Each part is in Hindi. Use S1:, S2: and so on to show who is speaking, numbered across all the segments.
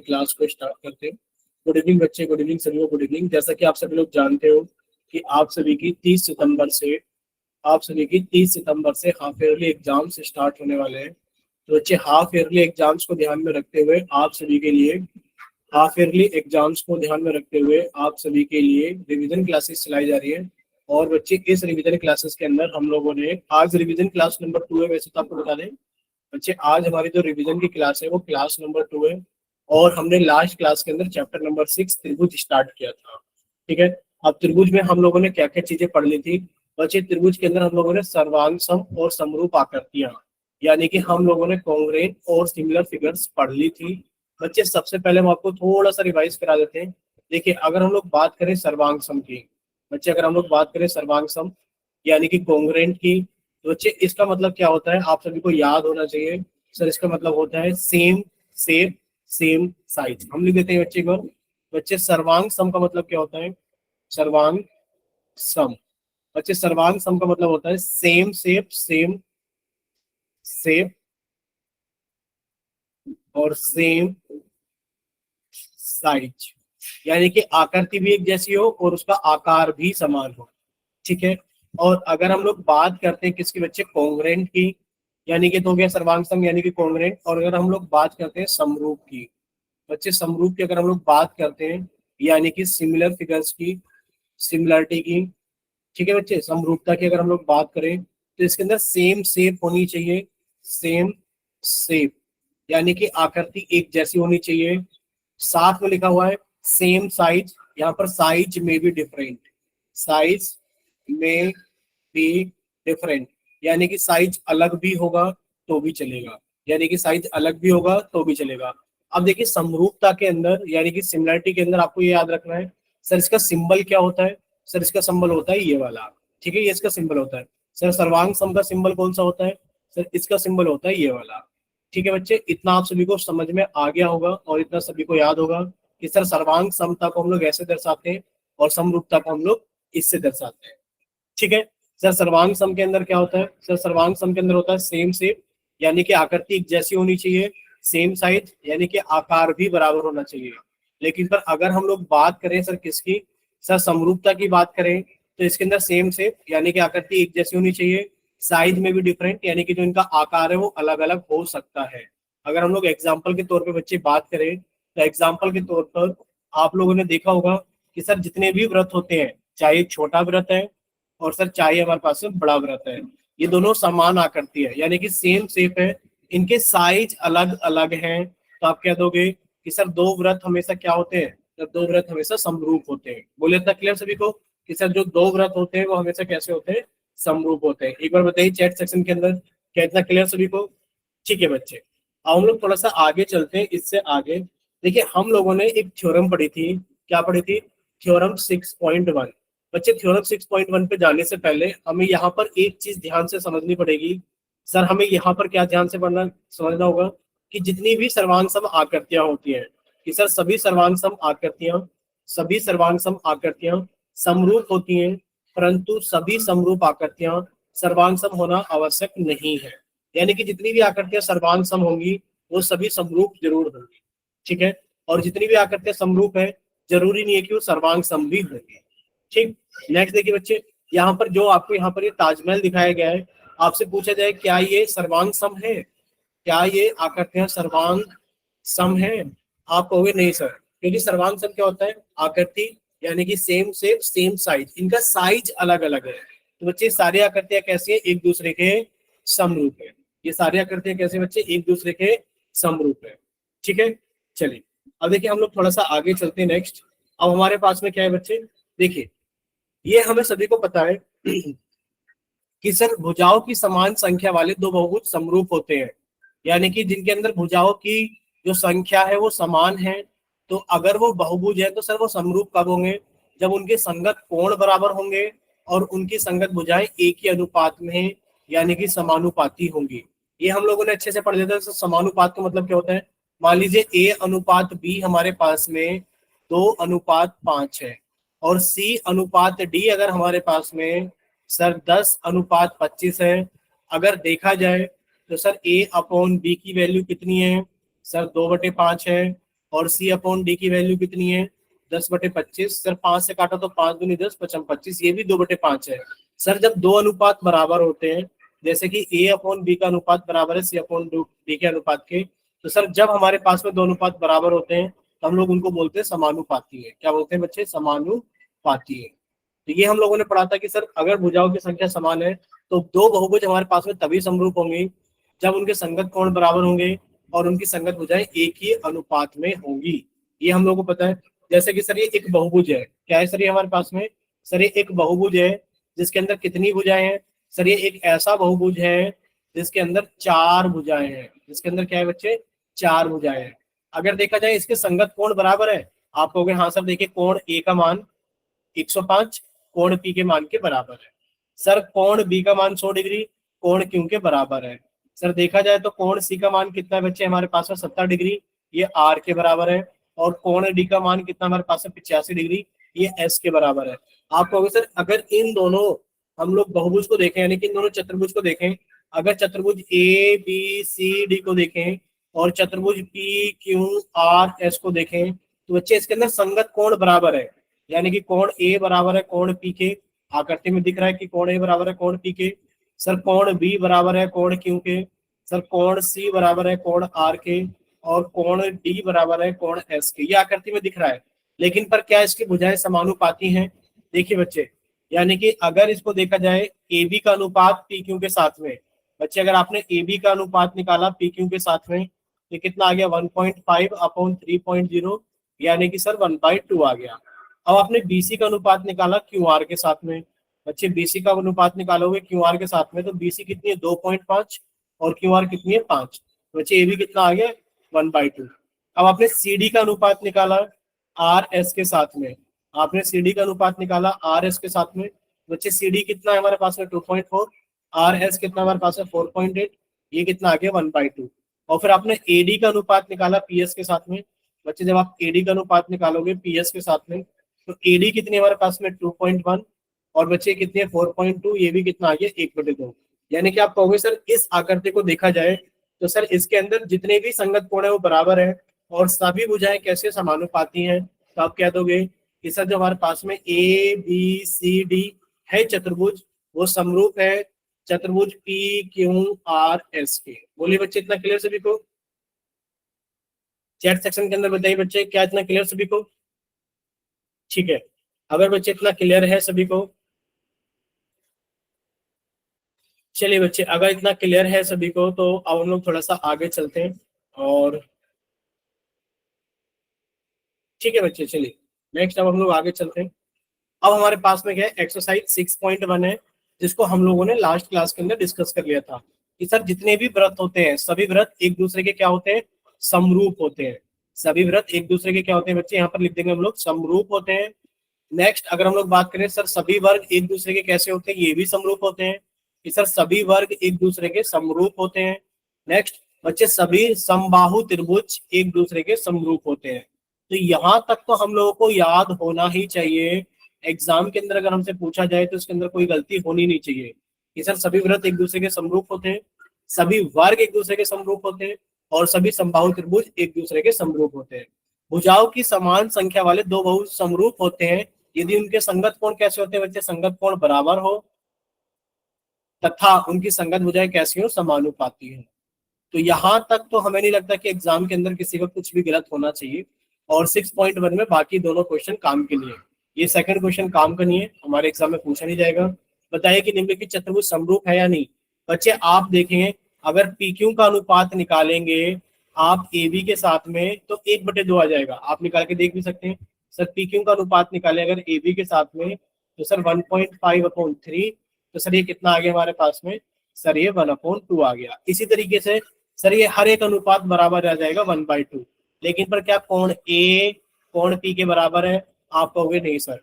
S1: क्लास को स्टार्ट करते हैं। गुड इवनिंग बच्चे, गुड इवनिंग सभी को, गुड इवनिंग। जैसा कि आप सभी लोग जानते हो कि आप सभी की 30 सितंबर से हाफ ईयरली एग्जाम्स स्टार्ट होने वाले हैं। तो बच्चे हाफ ईयरली एग्जाम्स को ध्यान में रखते हुए आप सभी के लिए रिवीजन क्लासेस चलाई जा रही है। और बच्चे इस रिवीजन क्लासेस के अंदर हम लोगों ने आज रिवीजन क्लास नंबर 2 है। वैसे तो आपको बता दें बच्चे, आज हमारी जो रिवीजन की क्लास है वो क्लास नंबर 2 है। और हमने लास्ट क्लास के अंदर चैप्टर नंबर 6 त्रिभुज स्टार्ट किया था। ठीक है, अब त्रिभुज में हम लोगों ने क्या क्या चीजें पढ़ ली थी बच्चे? त्रिभुज के अंदर हम लोगों ने सर्वांग सम और समरूप आकृतियां, यानी कि हम लोगों ने कॉन्ग्रेंट और सिमिलर फिगर्स पढ़ ली थी। बच्चे सबसे पहले हम आपको थोड़ा सा रिवाइज करा देते हैं। देखिए, अगर हम लोग बात करें सर्वांग सम की, बच्चे अगर हम लोग बात करें सर्वांग सम यानी कि कॉन्ग्रेंट की, तो बच्चे इसका मतलब क्या होता है आप सभी को याद होना चाहिए। सर इसका मतलब होता है सेम शेप सेम साइज। हम लिख देते हैं बच्चे को। बच्चे सर्वांग सम का मतलब क्या होता है? सर्वांग सम, बच्चे सर्वांग सम का मतलब होता है सेम शेप सेम शेप और सेम साइज, यानी कि आकृति भी एक जैसी हो और उसका आकार भी समान हो। ठीक है, और अगर हम लोग बात करते हैं किसकी बच्चे? कॉन्ग्रेंट की, यानी कि तो हो गया सर्वांग सम यानी कि कॉन्ग्रेंट। और अगर हम लोग बात करते हैं समरूप की, बच्चे समरूप की अगर हम लोग बात करते हैं यानी कि सिमिलर फिगर्स की, सिमिलरिटी की। ठीक है बच्चे, समरूपता की अगर हम लोग बात करें तो इसके अंदर सेम शेप होनी चाहिए, सेम शेप यानी कि आकृति एक जैसी होनी चाहिए। साथ में लिखा हुआ है सेम साइज, यहाँ पर साइज में भी डिफरेंट, साइज में भी डिफरेंट, यानी कि साइज अलग भी होगा तो भी चलेगा, यानी कि साइज अलग भी होगा तो भी चलेगा। अब देखिए समरूपता के अंदर यानी कि सिमिलरिटी के अंदर आपको ये याद रखना है, सर इसका सिंबल क्या होता है? सर इसका सिंबल होता है ये वाला। ठीक है, ये इसका सिंबल होता है। सर सर्वांग सम का सिंबल कौन सा होता है? सर इसका सिंबल होता है ये वाला। ठीक है बच्चे, इतना आप सभी को समझ में आ गया होगा और इतना सभी को याद होगा कि सर सर्वांग समता को हम लोग ऐसे दर्शाते हैं और समरूपता को हम लोग इससे दर्शाते हैं। ठीक है, सर सर्वांग सम के अंदर क्या होता है? सर सर्वांग सम के अंदर होता है सेम शेप यानी कि आकृति एक जैसी होनी चाहिए, सेम साइज यानी कि आकार भी बराबर होना चाहिए। लेकिन पर अगर हम लोग बात करें सर किसकी? सर समरूपता की बात करें तो इसके अंदर सेम शेप यानी कि आकृति एक जैसी होनी चाहिए, साइज में भी डिफरेंट यानी कि जो इनका आकार है वो अलग अलग हो सकता है। अगर हम लोग एग्जाम्पल के तौर पर बच्चे बात करें तो एग्जाम्पल के तौर पर आप लोगों ने देखा होगा कि सर जितने भी व्रत होते हैं, चाहे छोटा व्रत है और सर चाहे हमारे पास में बड़ा व्रत है, ये दोनों समान आकृति है यानी कि सेम शेप है, इनके साइज अलग अलग हैं। तो आप कह दोगे कि सर दो व्रत हमेशा क्या होते हैं? तो दो व्रत हमेशा समरूप होते हैं। बोले इतना क्लियर सभी को कि सर जो दो व्रत होते हैं वो हमेशा कैसे होते हैं? समरूप होते हैं। एक बार बताइए चैट सेक्शन के अंदर, क्या इतना क्लियर सभी को? ठीक है बच्चे, अब हम लोग थोड़ा सा आगे चलते हैं। इससे आगे देखिए, हम लोगों ने एक थ्योरम पढ़ी थी। क्या पढ़ी थी? थ्योरम 6.1। बच्चे थ्योरम 6.1 पे जाने से पहले हमें यहाँ पर एक चीज ध्यान से समझनी पड़ेगी। सर हमें यहाँ पर क्या ध्यान से पढ़ना समझना होगा कि जितनी भी सर्वांग सम आकृतियां होती हैं, कि सर सभी सर्वांग सम आकृतियां समरूप होती हैं, परंतु सभी समरूप आकृतियां सर्वांग सम होना आवश्यक नहीं है। यानी कि जितनी भी आकृतियां सर्वांग सम होंगी वो सभी समरूप जरूर होंगी। ठीक है, और जितनी भी आकृतियां समरूप है जरूरी नहीं है कि वो सर्वांग सम भी होंगी। ठीक, नेक्स्ट देखिए बच्चे, यहाँ पर जो आपको यहाँ पर ये ताजमहल दिखाया गया है, आपसे पूछा जाए क्या ये सर्वांग सम है? क्या ये आकृतियां सर्वांग सम है? आप कहोगे नहीं सर, क्योंकि सर्वांग सम क्या होता है? आकृति यानी कि सेम शेप सेम साइज, इनका साइज अलग अलग है। तो बच्चे सारी आकृतियां कैसी है? एक दूसरे के समरूप है। ये सारी आकृतियां कैसे बच्चे? एक दूसरे के समरूप है। ठीक है, चलिए अब देखिए हम लोग थोड़ा सा आगे चलते हैं। नेक्स्ट अब हमारे पास में क्या है बच्चे? देखिए, ये हमें सभी को पता है कि सर भुजाओं की समान संख्या वाले दो बहुभुज समरूप होते हैं, यानी कि जिनके अंदर भुजाओं की जो संख्या है वो समान है। तो अगर वो बहुभुज है तो सर वो समरूप कब होंगे? जब उनके संगत कोण बराबर होंगे और उनकी संगत भुजाएं एक ही अनुपात में है, यानी कि समानुपाती होंगी। ये हम लोगों ने अच्छे से पढ़ लिया था। समानुपात का मतलब क्या होता है? मान लीजिए ए अनुपात बी हमारे पास में 2:5 है और सी अनुपात डी अगर हमारे पास में सर 10:25 है। अगर देखा जाए तो सर ए अपॉन बी की वैल्यू कितनी है? सर 2/5 है। और सी अपॉन डी की वैल्यू कितनी है 10/25। सर 5 से काटा तो 5 दूनी 10, 5 25, ये भी 2/5 है। सर जब दो अनुपात बराबर होते हैं, जैसे कि ए अपॉन बी का अनुपात बराबर है सी अपॉन डी के अनुपात के, तो सर जब हमारे पास में दो अनुपात बराबर होते हैं तो हम लोग उनको बोलते हैं समानुपाती है। क्या बोलते हैं बच्चे? समानुपाती है। तो ये हम लोगों ने पढ़ा था कि सर अगर भुजाओं की संख्या समान है तो दो बहुभुज हमारे पास में तभी समरूप होंगे जब उनके संगत कोण बराबर होंगे और उनकी संगत भुजाएं एक ही अनुपात में होंगी। ये हम लोगों को पता है। जैसे कि सर ये एक बहुभुज है, क्या है सर ये हमारे पास में? सर ये एक बहुभुज है जिसके अंदर कितनी भुजाएं हैं? सर ये एक ऐसा बहुभुज है जिसके अंदर चार भुजाएं हैं। जिसके अंदर क्या है बच्चे? चार भुजाएं हैं। अगर देखा जाए इसके संगत कोण बराबर है, आप कहोगे हाँ सर देखिए कोण ए का मान 105 कोण पी के मान के बराबर है। सर कोण बी का मान 100 डिग्री कोण क्यू के बराबर है। सर देखा जाए तो कोण सी का मान कितना है बच्चे हमारे पास में? 70 डिग्री, ये आर के बराबर है। और कोण डी का मान कितना हमारे पास में? 85 डिग्री, ये एस के बराबर है। आप कहोगे सर अगर इन दोनों हम लोग बहुभुज को देखें, यानी कि इन दोनों चतुर्भुज को देखें, अगर चतुर्भुज ए बी सी डी को देखें और चतुर्भुज पी क्यू आर एस को देखें, तो बच्चे इसके अंदर संगत कोण बराबर है। यानी कि कोण ए बराबर है कोण पी के, आकृति में दिख रहा है कि कोण ए बराबर है कोण पी के। सर कोण बी बराबर है कोण क्यू के। सर कोण सी बराबर है कोण आर के। और कोण डी बराबर है कोण एस के। ये आकृति में दिख रहा है, लेकिन पर क्या इसकी भुजाएं समानुपाती हैं? देखिए बच्चे, यानी कि अगर इसको देखा जाए ए बी का अनुपात पी क्यू के साथ में, बच्चे अगर आपने ए बी का अनुपात निकाला पी क्यू के साथ में तो कितना आ गया? 1.5 अपॉन 3.0, यानी कि सर 1/2 आ गया। अब आपने बीसी का अनुपात निकाला क्यू आर के साथ में, बच्चे बीसी का अनुपात निकालोगे क्यू आर के साथ में तो बीसी कितनी है? 2.5 और क्यू आर कितनी है? 5। बच्चे ए बी कितना आ गया? 1/2। अब आपने सी डी का अनुपात निकाला आर एस के साथ में, आपने सी डी का अनुपात निकाला आर एस के साथ में, बच्चे सी डी कितना है हमारे पास में? 2.4, आर एस कितना हमारे पास है? 4.8, ये कितना आ गया? 1/2। और फिर आपने ए डी का अनुपात निकाला पी एस के साथ में, बच्चे जब आप ए डी का अनुपात निकालोगे पी एस के साथ में तो ए डी कितनी हमारे पास में? 2.1 और बच्चे कितने? 4.2, ये भी कितना आ गया? 1/2। यानी कि आप कहोगे सर इस आकृति को देखा जाए तो सर इसके अंदर जितने भी संगत कोण है वो बराबर है और सभी भुजाएं कैसे समानुपाती हैं? तो आप कह दोगे कि सर जो हमारे पास में ए बी सी डी है चतुर्भुज, वो समरूप है चतुर्भुज पी क्यू आर एस के। बोलिए बच्चे, इतना क्लियर सभी को? चैट सेक्शन के अंदर बताइए बच्चे, क्या इतना क्लियर सभी को? ठीक है, अगर बच्चे इतना क्लियर है सभी को, चलिए बच्चे अगर इतना क्लियर है सभी को तो अब हम लोग थोड़ा सा आगे चलते हैं। और ठीक है बच्चे, चलिए नेक्स्ट अब हम लोग आगे चलते हैं। अब हमारे पास में क्या है? एक्सरसाइज 6.1 है, जिसको हम लोगों ने लास्ट क्लास के अंदर डिस्कस कर लिया था कि सर जितने भी व्रत होते हैं सभी व्रत एक दूसरे के क्या होते हैं? समरूप होते हैं। सभी व्रत एक दूसरे के क्या होते हैं बच्चे? यहाँ पर लिख देंगे हम लोग, समरूप होते हैं। नेक्स्ट अगर हम लोग बात करें सर सभी वर्ग एक दूसरे के कैसे होते हैं? ये भी समरूप होते हैं कि सर सभी वर्ग एक दूसरे के समरूप होते हैं। नेक्स्ट बच्चे सभी समबाहु त्रिभुज एक दूसरे के समरूप होते हैं। तो यहाँ तक तो हम लोगों को याद होना ही चाहिए। एग्जाम के अंदर अगर हमसे पूछा जाए तो इसके अंदर कोई गलती होनी नहीं चाहिए कि सर सभी व्रत एक दूसरे के समरूप होते हैं, सभी वर्ग एक दूसरे के समरूप होते हैं और सभी समबाहु त्रिभुज एक दूसरे के समरूप होते हैं। भुजाओं की समान संख्या वाले दो बहुभुज समरूप होते हैं यदि उनके संगत कोण कैसे होते हैं बच्चे? संगत कोण बराबर हो तथा उनकी संगत भुजाएं कैसी हो? समानुपाती हो। तो यहाँ तक तो हमें नहीं लगता कि एग्जाम के अंदर किसी को कुछ भी गलत होना चाहिए। और 6.1 में बाकी दोनों क्वेश्चन काम के लिए, ये सेकंड क्वेश्चन काम का नहीं है, हमारे एग्जाम में पूछा नहीं जाएगा। बताइए कि निम्नलिखित चतुर्भुज समरूप है या नहीं? बच्चे आप देखेंगे अगर PQ का अनुपात निकालेंगे आप AB के साथ में तो 1/2 आ जाएगा। आप निकाल के देख भी सकते हैं। सर PQ का अनुपात निकाले अगर AB के साथ में तो सर 1.5/3, तो सर ये कितना आ गया हमारे पास में? सर ये 1/2 आ गया। इसी तरीके से सर ये हर एक अनुपात बराबर आ जाएगा 1/2। लेकिन पर क्या कोण A कोण P के बराबर है? आप कहोगे नहीं सर,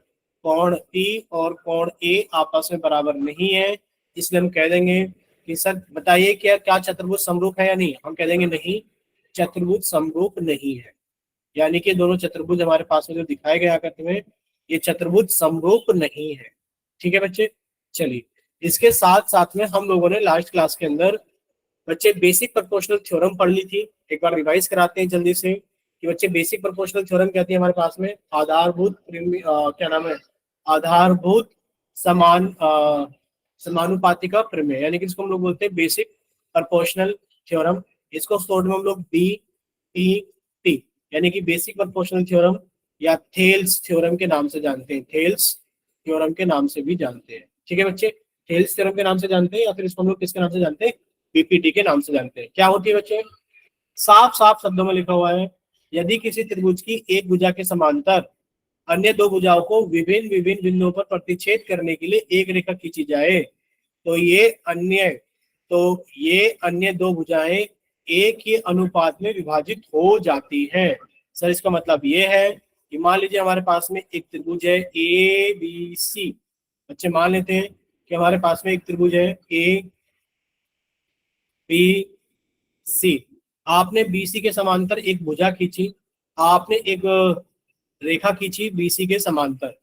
S1: कोण P और कोण A आपस में बराबर नहीं है, इसलिए हम कह देंगे कि सर बताइए क्या क्या चतुर्भुज समरूप है या नहीं? हम कह देंगे नहीं, चतुर्भुज समरूप नहीं है। यानी कि दोनों चतुर्भुज हमारे पास में जो दिखाए गए आकृति में ये चतुर्भुज समरूप नहीं है। ठीक है बच्चे, चलिए इसके साथ साथ में हम लोगों ने लास्ट क्लास के अंदर बच्चे बेसिक प्रोपोर्शनल थ्योरम पढ़ ली थी। एक बार रिवाइज कराते हैं जल्दी से कि बच्चे बेसिक प्रोपोर्शनल थ्योरम कहती है हमारे पास में आधारभूत क्या नाम है, आधारभूत समान समानुपाती का प्रमेय, यानी कि इसको हम लोग बोलते हैं बेसिक प्रोपोर्शनल थ्योरम। इसको शॉर्ट में हम लोग BPT यानी कि बेसिक प्रोपोर्शनल थ्योरम या थेल्स थ्योरम के नाम से जानते हैं, थेल्स थ्योरम के नाम से भी जानते हैं। ठीक है बच्चे, थेल्स थ्योरम के नाम से जानते हैं या फिर इसको हम लोग किसके नाम से जानते हैं, BPT के नाम से जानते हैं। क्या होती है बच्चे, साफ साफ शब्दों में लिखा हुआ है, यदि किसी त्रिभुज की एक भुजा के समांतर अन्य दो भुजाओं को विभिन्न विभिन्न बिंदुओं पर प्रतिच्छेद करने के लिए एक रेखा खींची जाए तो ये अन्य दो भुजाएं एक ही अनुपात में विभाजित हो जाती हैं। सर इसका मतलब ये है कि मान लीजिए हमारे पास में एक त्रिभुज है ABC। बच्चे मान लेते हैं कि हमारे पास में एक त्रिभुज है ABC। आपने BC के समांतर एक भुजा खींची, आपने एक रेखा खींची BC के समांतर,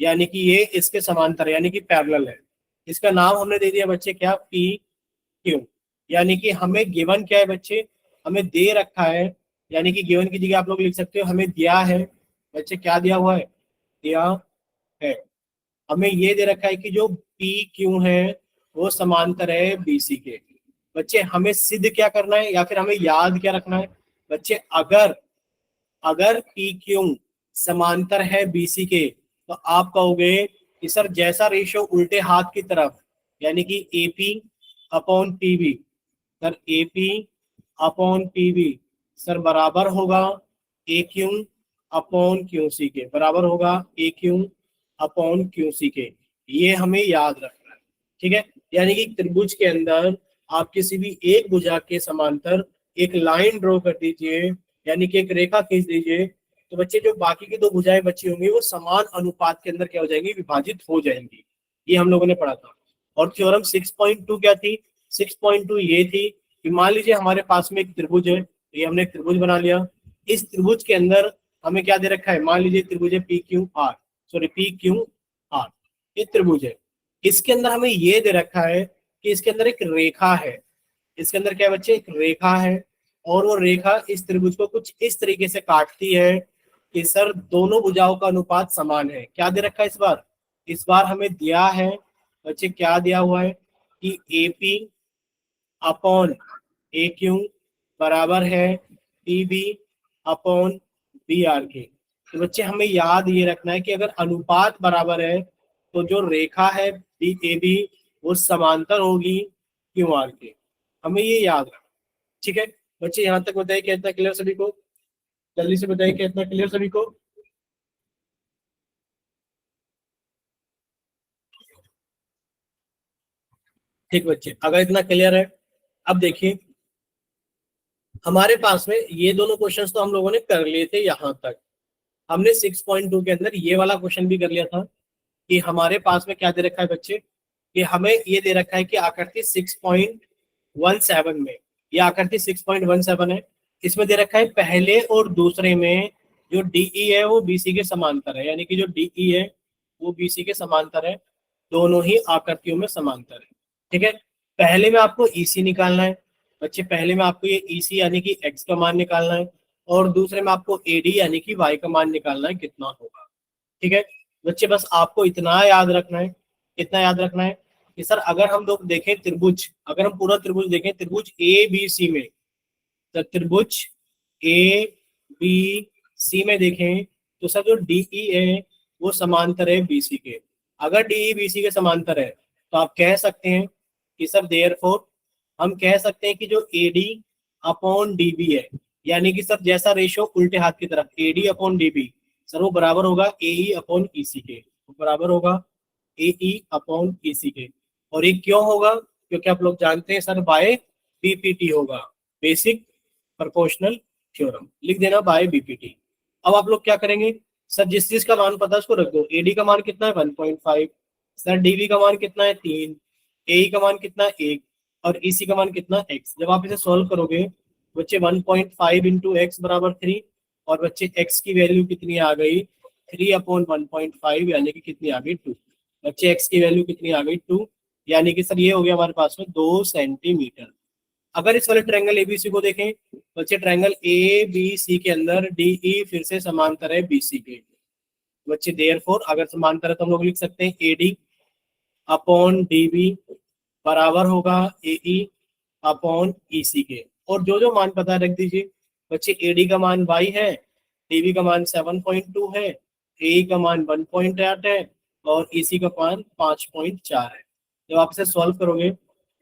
S1: यानी कि ये इसके समांतर यानी कि पैरेलल है। इसका नाम हमने दे दिया बच्चे क्या, PQ। यानी कि हमें गिवन क्या है बच्चे, हमें दे रखा है, यानी कि गिवन की जगह आप लोग लिख सकते हो हमें दिया है। बच्चे क्या दिया हुआ है, दिया है, हमें ये दे रखा है कि जो PQ है वो समांतर है BC के। बच्चे हमें सिद्ध क्या करना है या फिर हमें याद क्या रखना है बच्चे, अगर अगर PQ समांतर है BC के तो आप कहोगे कि सर जैसा रेशियो उल्टे हाथ की तरफ यानी कि AP upon PB, sir AP upon PB sir बराबर होगा AQ अपॉन QC के, बराबर होगा AQ अपॉन QC के। ये हमें याद रखना है। ठीक है, यानी कि त्रिभुज के अंदर आप किसी भी एक भुजा के समांतर एक लाइन ड्रॉ कर दीजिए, यानी कि एक रेखा खींच दीजिए, तो बच्चे जो बाकी की दो भुजाएं बची होंगी वो समान अनुपात के अंदर क्या हो जाएंगी, विभाजित हो जाएंगी। ये हम लोगों ने पढ़ा था। और थ्योरम 6.2 क्या थी, 6.2 ये थी कि मान लीजिए हमारे पास में एक त्रिभुज है, ये हमने एक त्रिभुज बना लिया। इस त्रिभुज के अंदर हमें क्या दे रखा है, मान लीजिए त्रिभुज है PQR, ये त्रिभुज है। इसके अंदर हमें ये दे रखा है कि इसके अंदर एक रेखा है, इसके अंदर क्या है बच्चे, एक रेखा है, और वो रेखा इस त्रिभुज को कुछ इस तरीके से काटती है कि सर दोनों भुजाओं का अनुपात समान है। क्या दे रखा है इस बार हमें दिया है बच्चे, क्या दिया हुआ है कि AP अपॉन AQ बराबर है PB अपॉन BR के। तो बच्चे हमें याद ये रखना है कि अगर अनुपात बराबर है तो जो रेखा है AB वो समांतर होगी QR के, हमें ये याद रखना। ठीक है बच्चे, यहाँ तक बताइए क्या इतना क्लियर सभी को, जल्दी से बताइए क्या इतना क्लियर सभी को। ठीक बच्चे, अगर इतना क्लियर है, अब देखिए हमारे पास में ये दोनों क्वेश्चंस तो हम लोगों ने कर लिए थे। यहाँ तक हमने 6.2 के अंदर ये वाला क्वेश्चन भी कर लिया था कि हमारे पास में क्या दे रखा है बच्चे, कि हमें ये दे रखा है कि आकृति 6.17 में, ये आकृति 6.17 है, इसमें दे रखा है पहले और दूसरे में जो DE है वो BC के समांतर है, यानी कि जो DE है वो BC के समांतर है, दोनों ही आकृतियों में समांतर है। ठीक है, पहले में आपको EC निकालना है बच्चे, पहले में आपको ये EC यानी कि X का मान निकालना है, और दूसरे में आपको AD यानी कि Y का मान निकालना है, कितना होगा। ठीक है बच्चे, बस आपको इतना याद रखना है, इतना याद रखना है कि सर अगर हम लोग देखें त्रिभुज, अगर हम पूरा त्रिभुज देखें, त्रिभुज ABC में, तो त्रिभुज ABC में देखें तो सर जो DE है वो समांतर है BC के। अगर DE BC के समांतर है तो आप कह सकते हैं कि सर देयरफॉर हम कह सकते हैं कि जो AD अपॉन DB है, यानी कि सर जैसा रेशियो उल्टे हाथ की तरफ AD अपॉन DB सर वो बराबर होगा AE अपॉन EC के, वो बराबर होगा AE अपॉन EC के। और ये क्यों होगा, क्योंकि आप लोग जानते हैं सर बाय BPT होगा, बेसिक प्रोपोर्शनल थ्योरम, लिख देना बाय BPT। अब आप लोग क्या करेंगे, सर जिस चीज का मान पता है उसको रख दो। AD का मान कितना है 1.5, सर DB का मान कितना है 3, AE का मान कितना है 1, और EC का मान कितना है x। जब आप इसे सॉल्व करोगे बच्चे 1.5 इंटू एक्स बराबर 3, और बच्चे x की वैल्यू कितनी आ गई 3 अपॉन 1.5 यानी कि कितनी आ गई 2। बच्चे x की वैल्यू कितनी आ गई 2, यानी कि सर ये हो गया हमारे पास में 2 सेंटीमीटर। अगर इस वाले ट्रायंगल एबीसी को देखें बच्चे, ट्रायंगल ए बी सी के अंदर डीई फिर से समांतर है बीसी के बच्चे, देयरफॉर अगर समांतर है तो हम लोग लिख सकते हैं एडी अपॉन डीबी बराबर होगा एई अपॉन ईसी के, और जो जो मान पता है रख दीजिए बच्चे। एडी का मान y है, डीबी का मान 7.2 है, ए का मान 1.8 है और ईसी का मान 5.4 है। जब आप इसे सॉल्व करोगे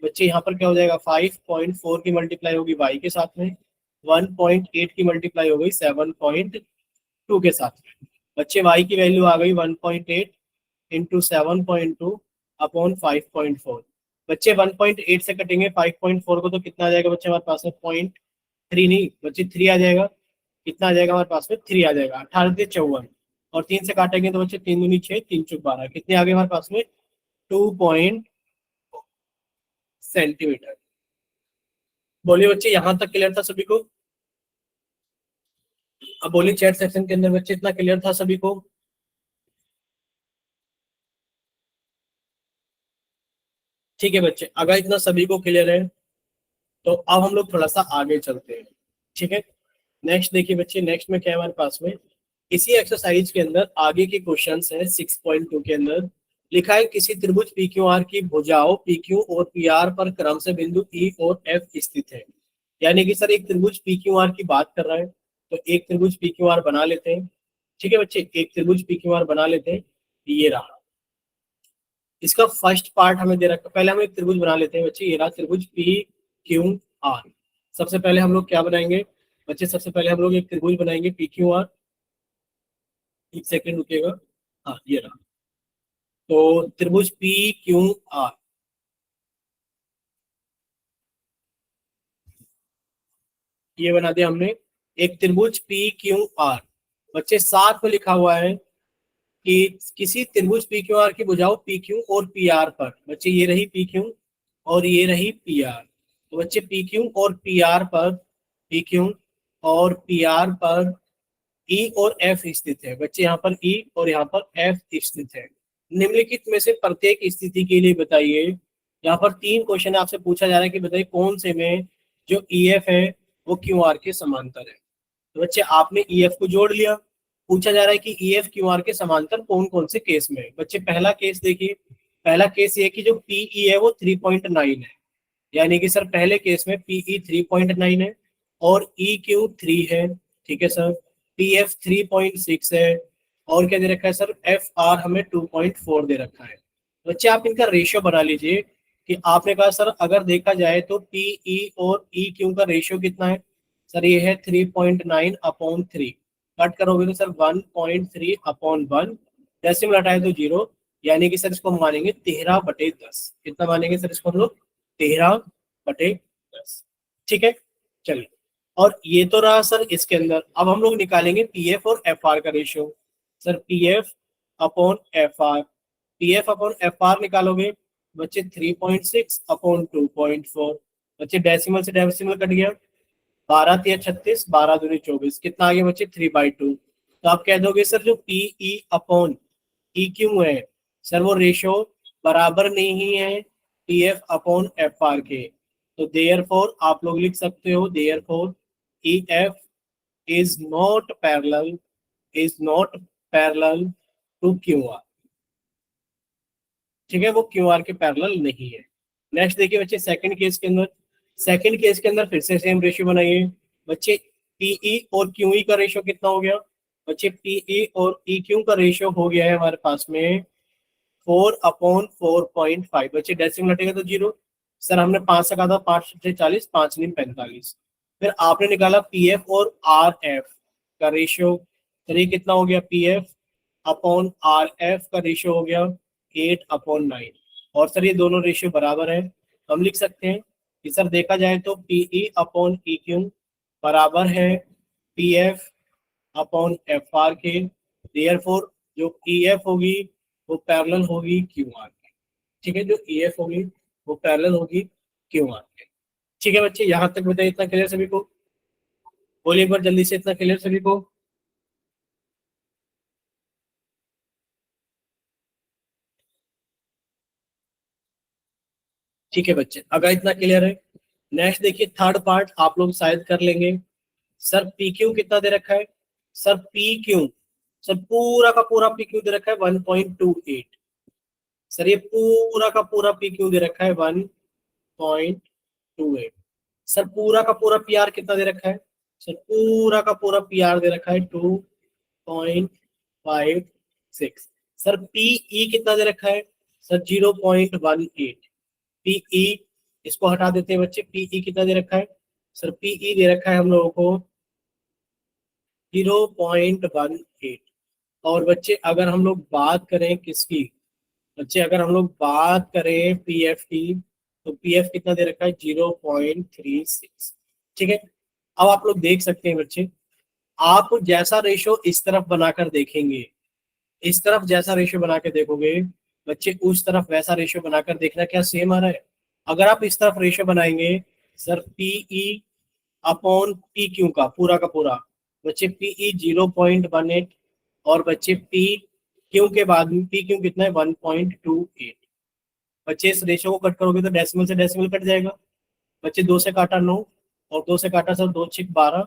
S1: बच्चे, यहाँ पर क्या हो जाएगा, 5.4 की मल्टीप्लाई होगी y के साथ में, 1.8 की मल्टीप्लाई हो गई 7.2 के साथ में। बच्चे y की वैल्यू आ गई 1.8 इंटू 7.2 अपॉन 5.4। बच्चे 1.8 से कटेंगे 5.4 को तो कितना आ जाएगा बच्चे हमारे पास में, 0.3 नहीं बच्चे 3 आ जाएगा। कितना आ जाएगा हमारे पास में, 3 आ जाएगा। 18 और 3 से काटेंगे तो बच्चे 3 दूनी 6, 3 चौक 12, कितने आ गए हमारे पास में, 2 सेंटीमीटर। बोलिए बच्चे यहां तक क्लियर था सभी को? अब बोलिए चैट सेक्शन के अंदर बच्चे, इतना क्लियर था सभी को? ठीक है बच्चे, अगर इतना सभी को क्लियर है तो अब हम लोग थोड़ा सा आगे चलते हैं। ठीक है, नेक्स्ट देखिए बच्चे, नेक्स्ट में क्या है हमारे पास में, इसी एक्सरसाइज के अंदर आगे के क्वेश्चंस है। 6.2 के अंदर लिखा है किसी त्रिभुज पी क्यू आर की भुजाओं पी क्यू और पी आर पर क्रम से बिंदु ई और एफ स्थित है। यानी कि सर एक त्रिभुज पी क्यू आर की बात कर रहा है, तो एक त्रिभुज पी क्यू आर बना लेते हैं। ठीक है बच्चे, एक त्रिभुज पी क्यू आर बना लेते हैं। ये रहा इसका फर्स्ट पार्ट हमें दे रखा, पहले हम एक त्रिभुज बना लेते हैं बच्चे। ये रहा त्रिभुज पी क्यू आर। सबसे पहले हम लोग क्या बनाएंगे बच्चे, सबसे पहले हम लोग एक त्रिभुज बनाएंगे पी क्यू आर। एक सेकंड रुकेगा, हाँ ये रहा। तो त्रिभुज पी क्यू आर, ये बना दिया हमने एक त्रिभुज पी क्यू आर। बच्चे साथ में लिखा हुआ है कि किसी त्रिभुज पी क्यू आर की भुजाओं पी क्यू और पी आर पर, बच्चे ये रही पी क्यू और ये रही पी आर। तो बच्चे पी क्यू और पी आर पर, पी क्यू और पी आर पर ई और एफ स्थित है। बच्चे यहाँ पर ई और यहाँ पर एफ स्थित है। निम्नलिखित में से प्रत्येक स्थिति के लिए बताइए। यहाँ पर 3 क्वेश्चन आपसे पूछा जा रहा है कि बताइए कौन से में जो ई एफ है वो क्यू आर के समांतर है। तो बच्चे आपने ई एफ को जोड़ लिया। पूछा जा रहा है कि ई एफ क्यू आर के समांतर कौन कौन से केस में है। बच्चे पहला केस देखिए, पहला केस ये कि जो पीई है वो 3.9 है। यानी कि सर पहले केस में पीई 3.9 है और ई क्यू 3 है। ठीक है सर, पी एफ 3.6 है और क्या दे रखा है सर, एफ आर हमें 2.4 दे रखा है। बच्चे आप इनका रेशियो बना लीजिए कि आपने कहा सर अगर देखा जाए तो पीई और ई क्यू का रेशियो कितना है। सर ये है 3.9/3। कट करोगे तो सर 1.3/1, डेसिमल हटाए तो 0। यानी कि सर इसको हम मानेंगे 13/10। कितना मानेंगे सर इसको हम लोग, 13/10। ठीक है, चलिए। और ये तो रहा सर इसके अंदर। अब हम लोग निकालेंगे पीएफ और एफआर का ratio. Sir PF upon FR, PF upon FR निकालोगे बच्चे 3.6/2.4। बच्चे डेसिमल से डेसिमल कट गया, 12×3 = 36, 12×2 = 24, कितना आ गया बच्चे 3/2। तो आप कह दोगे सर जो पीई अपॉन ई क्यू है सर वो रेशियो बराबर नहीं है पीएफ अपॉन एफआर के। तो देयरफॉर आप लोग लिख सकते हो, therefore E F is not parallel, is not parallel to Q R. ठीक है, वो क्यू आर के पैरेलल नहीं है। नेक्स्ट देखिए बच्चे सेकंड केस के अंदर, सेकंड केस के अंदर फिर से सेम रेशियो बनाइए बच्चे। पीई और क्यूई का रेशियो कितना हो गया बच्चे, पीई और ई क्यू का रेशियो हो गया है हमारे पास में 4/4.5। बच्चे डेसिमल हटेगा तो 0। सर हमने 5 से कहा था, 5 से 40, 5×9 = 45। फिर आपने निकाला पी एफ और आर एफ का रेशियो। सर ये कितना हो गया, P F upon R F का रेशियो हो गया 8/9। और सर ये दोनों रेशियो बराबर है। हम लिख सकते हैं कि सर देखा जाए तो पीई अपॉन ई क्यू बराबर है P F upon F R के। देयरफॉर जो ई एफ होगी वो पैरेलल होगी क्यू आर के। ठीक है, जो ई एफ होगी वो पैरेलल होगी क्यू आर के। ठीक है बच्चे, यहाँ तक बताइए, इतना क्लियर सभी को? बोलिए एक बार जल्दी से, इतना क्लियर सभी को? ठीक है बच्चे, अगर इतना क्लियर है नेक्स्ट देखिए थर्ड पार्ट आप लोग शायद कर लेंगे। सर पी क्यू कितना दे रखा है? सर पी क्यू, सर पूरा का पूरा पी क्यू दे रखा है 1.28। सर ये पूरा का पूरा पी क्यू दे रखा है 1.28। सर पूरा का पूरा पी आर कितना दे रखा है? सर पूरा का पूरा पी आर दे रखा है 2.56। सर पीई कितना दे रखा है? सर 0.18। पीई, इसको हटा देते हैं बच्चे, पीई कितना दे रखा है? सर पीई दे रखा है हम लोगों को 0.18। और बच्चे अगर हम लोग बात करें किसकी, बच्चे अगर हम लोग बात करें पीएफ की, तो पीएफ कितना दे रखा है? 0.36। ठीक है। अब आप लोग देख सकते हैं बच्चे, आप जैसा रेशो इस तरफ बनाकर देखेंगे, इस तरफ जैसा रेशियो बना के देखोगे बच्चे, उस तरफ वैसा रेशियो बनाकर देखना क्या सेम आ रहा है? अगर आप इस तरफ रेशियो बनाएंगे sir PE upon P Q का पूरा, बच्चे पीई 0.18। और बच्चे पी क्यू के बाद में पी क्यू कितना है? 1.28। बच्चे इस रेशियो को कट करोगे तो डेसिमल से डेसिमल कट जाएगा। बच्चे 2 से काटा 9, और 2 से काटा सर 2 छिक 12,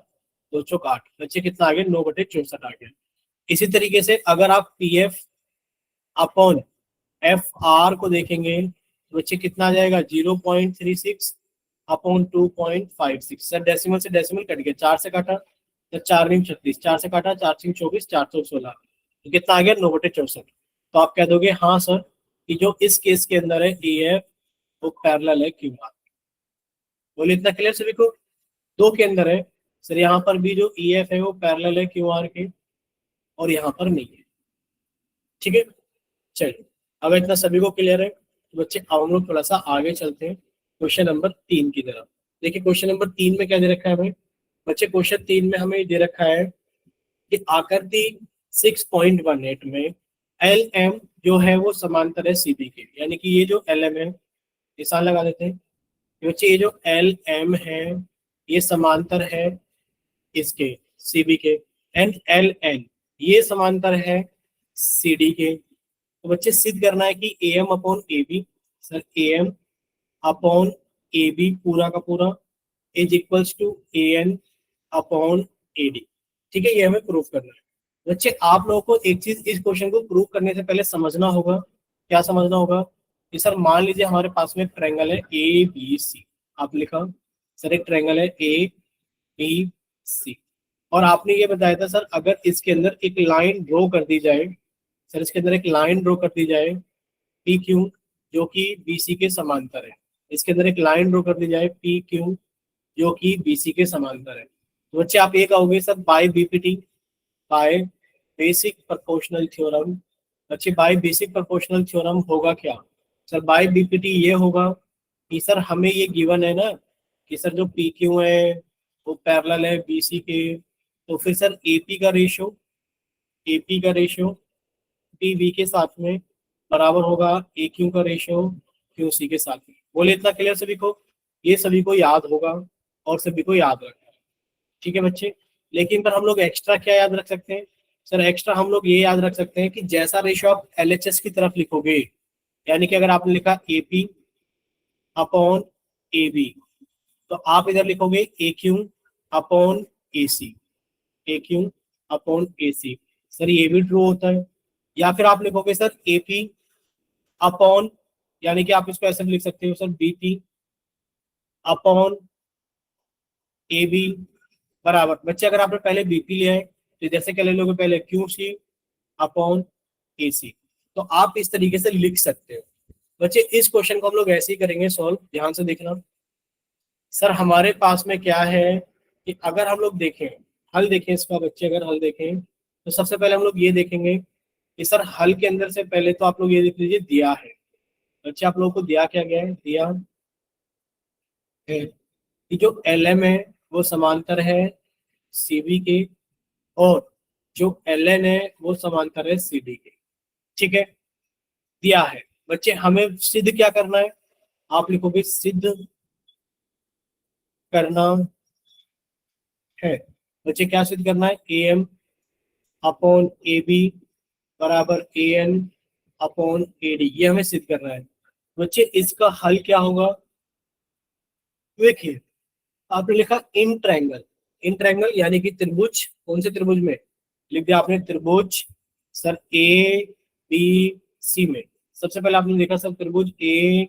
S1: 2 चौक 8, बच्चे कितना आ गया? 9/64 आ गया। इसी तरीके से अगर आप P F upon F R को देखेंगे तो बच्चे कितना आ जाएगा? 0.36 अपॉन 2.56। सर डेसिमल से डेसिमल कट गया, 4 से काटा तो 4×36, 4 से काटा 4×24, 4×16, तो कितना आ गया? 9/64। तो आप कह दोगे हाँ सर कि जो इस केस के अंदर है ए एफ वो पैरेलल है क्यू आर। बोले इतना क्लियर सभी को? दो के अंदर है सर, यहाँ पर भी जो ई एफ है वो पैरेलल है क्यू आर के, और यहाँ पर नहीं है। ठीक है, चलिए अब इतना सभी को क्लियर है तो बच्चे अब हम लोग थोड़ा सा आगे चलते हैं क्वेश्चन नंबर 3 की तरफ। देखिए क्वेश्चन नंबर 3 में क्या दे रखा है हमें? बच्चे क्वेश्चन 3 में हमें दे रखा है कि आकृति 6.18 में एल एम जो है वो समांतर है सीबी के, यानी कि ये जो एल एम है, निशान लगा देते हैं। ये बच्चे ये जो एल एम है ये समांतर है इसके सीबी के, एंड एल एन ये समांतर है सीडी के। तो बच्चे सिद्ध करना है कि A M upon A B, sir A M upon A B पूरा का पूरा is equals to A N upon A D. ठीक है, ये हमें प्रूव करना है। बच्चे आप लोगों को एक चीज इस क्वेश्चन को प्रूव करने से पहले समझना होगा। क्या समझना होगा? कि सर मान लीजिए हमारे पास में ट्रायंगल है ए बी सी, आप लिखा सर एक ट्रायंगल है ए बी सी, और आपने ये बताया था सर अगर इसके अंदर एक लाइन ड्रॉ कर दी जाए, सर इसके अंदर एक लाइन ड्रॉ कर दी जाए पी क्यू जो कि बी सी के समांतर है, इसके अंदर एक लाइन ड्रॉ कर दी जाए पी क्यू जो कि बी सी के समांतर है, तो बच्चे आप ये कहोगे sir by BPT, by basic proportional theorem. बच्चे बाय बेसिक प्रोपोर्शनल थ्योरम होगा क्या? सर बाय बीपीटी ये होगा कि सर हमें ये गिवन है ना कि सर जो पी क्यू है वो पैरेलल है बी सी के, तो फिर सर एपी का रेशियो, एपी का रेशियो पी बी के साथ में बराबर होगा ए क्यू का रेशियो क्यू सी के साथ में। बोले इतना क्लियर सभी को? ये सभी को याद होगा और सभी को याद रखना है। ठीक है बच्चे, लेकिन पर हम लोग एक्स्ट्रा क्या याद रख सकते हैं? सर एक्स्ट्रा हम लोग ये याद रख सकते हैं कि जैसा रेशियो आप एलएचएस की तरफ लिखोगे, यानी कि अगर आपने लिखा एपी अपॉन ए बी, तो आप इधर लिखोगे ए Q upon A C, A Q upon A C. Sir ये भी ट्रू होता है। या फिर आप लिखोगे सर एपी अपॉन, यानी कि आप इसको ऐसे भी लिख सकते हो sir BP upon A B बराबर, बच्चे अगर आपने पहले बीपी लिया है तो जैसे क्या ले लोगे पहले क्यू सी अपॉन ए सी, तो आप इस तरीके से लिख सकते हो। बच्चे इस क्वेश्चन को हम लोग ऐसे ही करेंगे सॉल्व, ध्यान से देखना। सर हमारे पास में क्या है कि अगर हम लोग देखें हल देखें इसका, बच्चे अगर हल देखें तो सबसे पहले हम लोग ये देखेंगे कि सर हल के अंदर से पहले तो आप लोग ये देख लीजिए दिया है। बच्चे आप लोगों को दिया क्या गया है? दिया है कि जो एल एम है वो समांतर है सीबी के, और जो एल एन है वो समांतर है सीडी के। ठीक है, दिया है। बच्चे हमें सिद्ध क्या करना है? आप लिखोगे सिद्ध करना है। बच्चे क्या सिद्ध करना है? A M upon A B बराबर A N upon A D, ये हमें सिद्ध करना है। बच्चे इसका हल क्या होगा? देखिए आपने लिखा इन ट्रायंगल, इन ट्रायंगल यानी कि त्रिभुज, कौन से त्रिभुज में लिख दिया आपने, त्रिभुज सर ए बी सी में। सबसे पहले आपने देखा सर त्रिभुज ए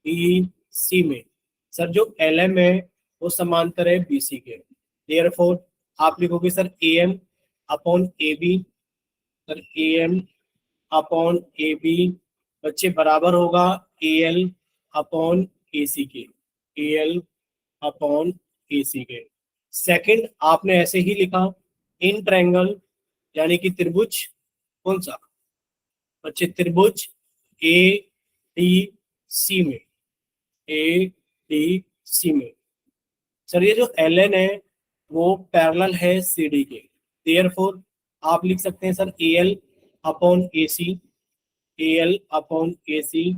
S1: बी सी में सर जो एल एम है वो समांतर है बी सी के, देयरफॉर आप लिखोगे sir A M upon A B, sir A M upon A B बच्चे बराबर होगा ए एल अपॉन ए सी के, ए एल अपॉन ए सी के। सेकंड आपने ऐसे ही लिखा इन ट्रायंगल यानी कि त्रिभुज, कौन सा बच्चे, त्रिभुज ए डी सी में, ए डी सी में सर ये जो एल एन है वो पैरेलल है सी डी के, देयरफॉर आप लिख सकते हैं sir A L upon A C, A L upon A C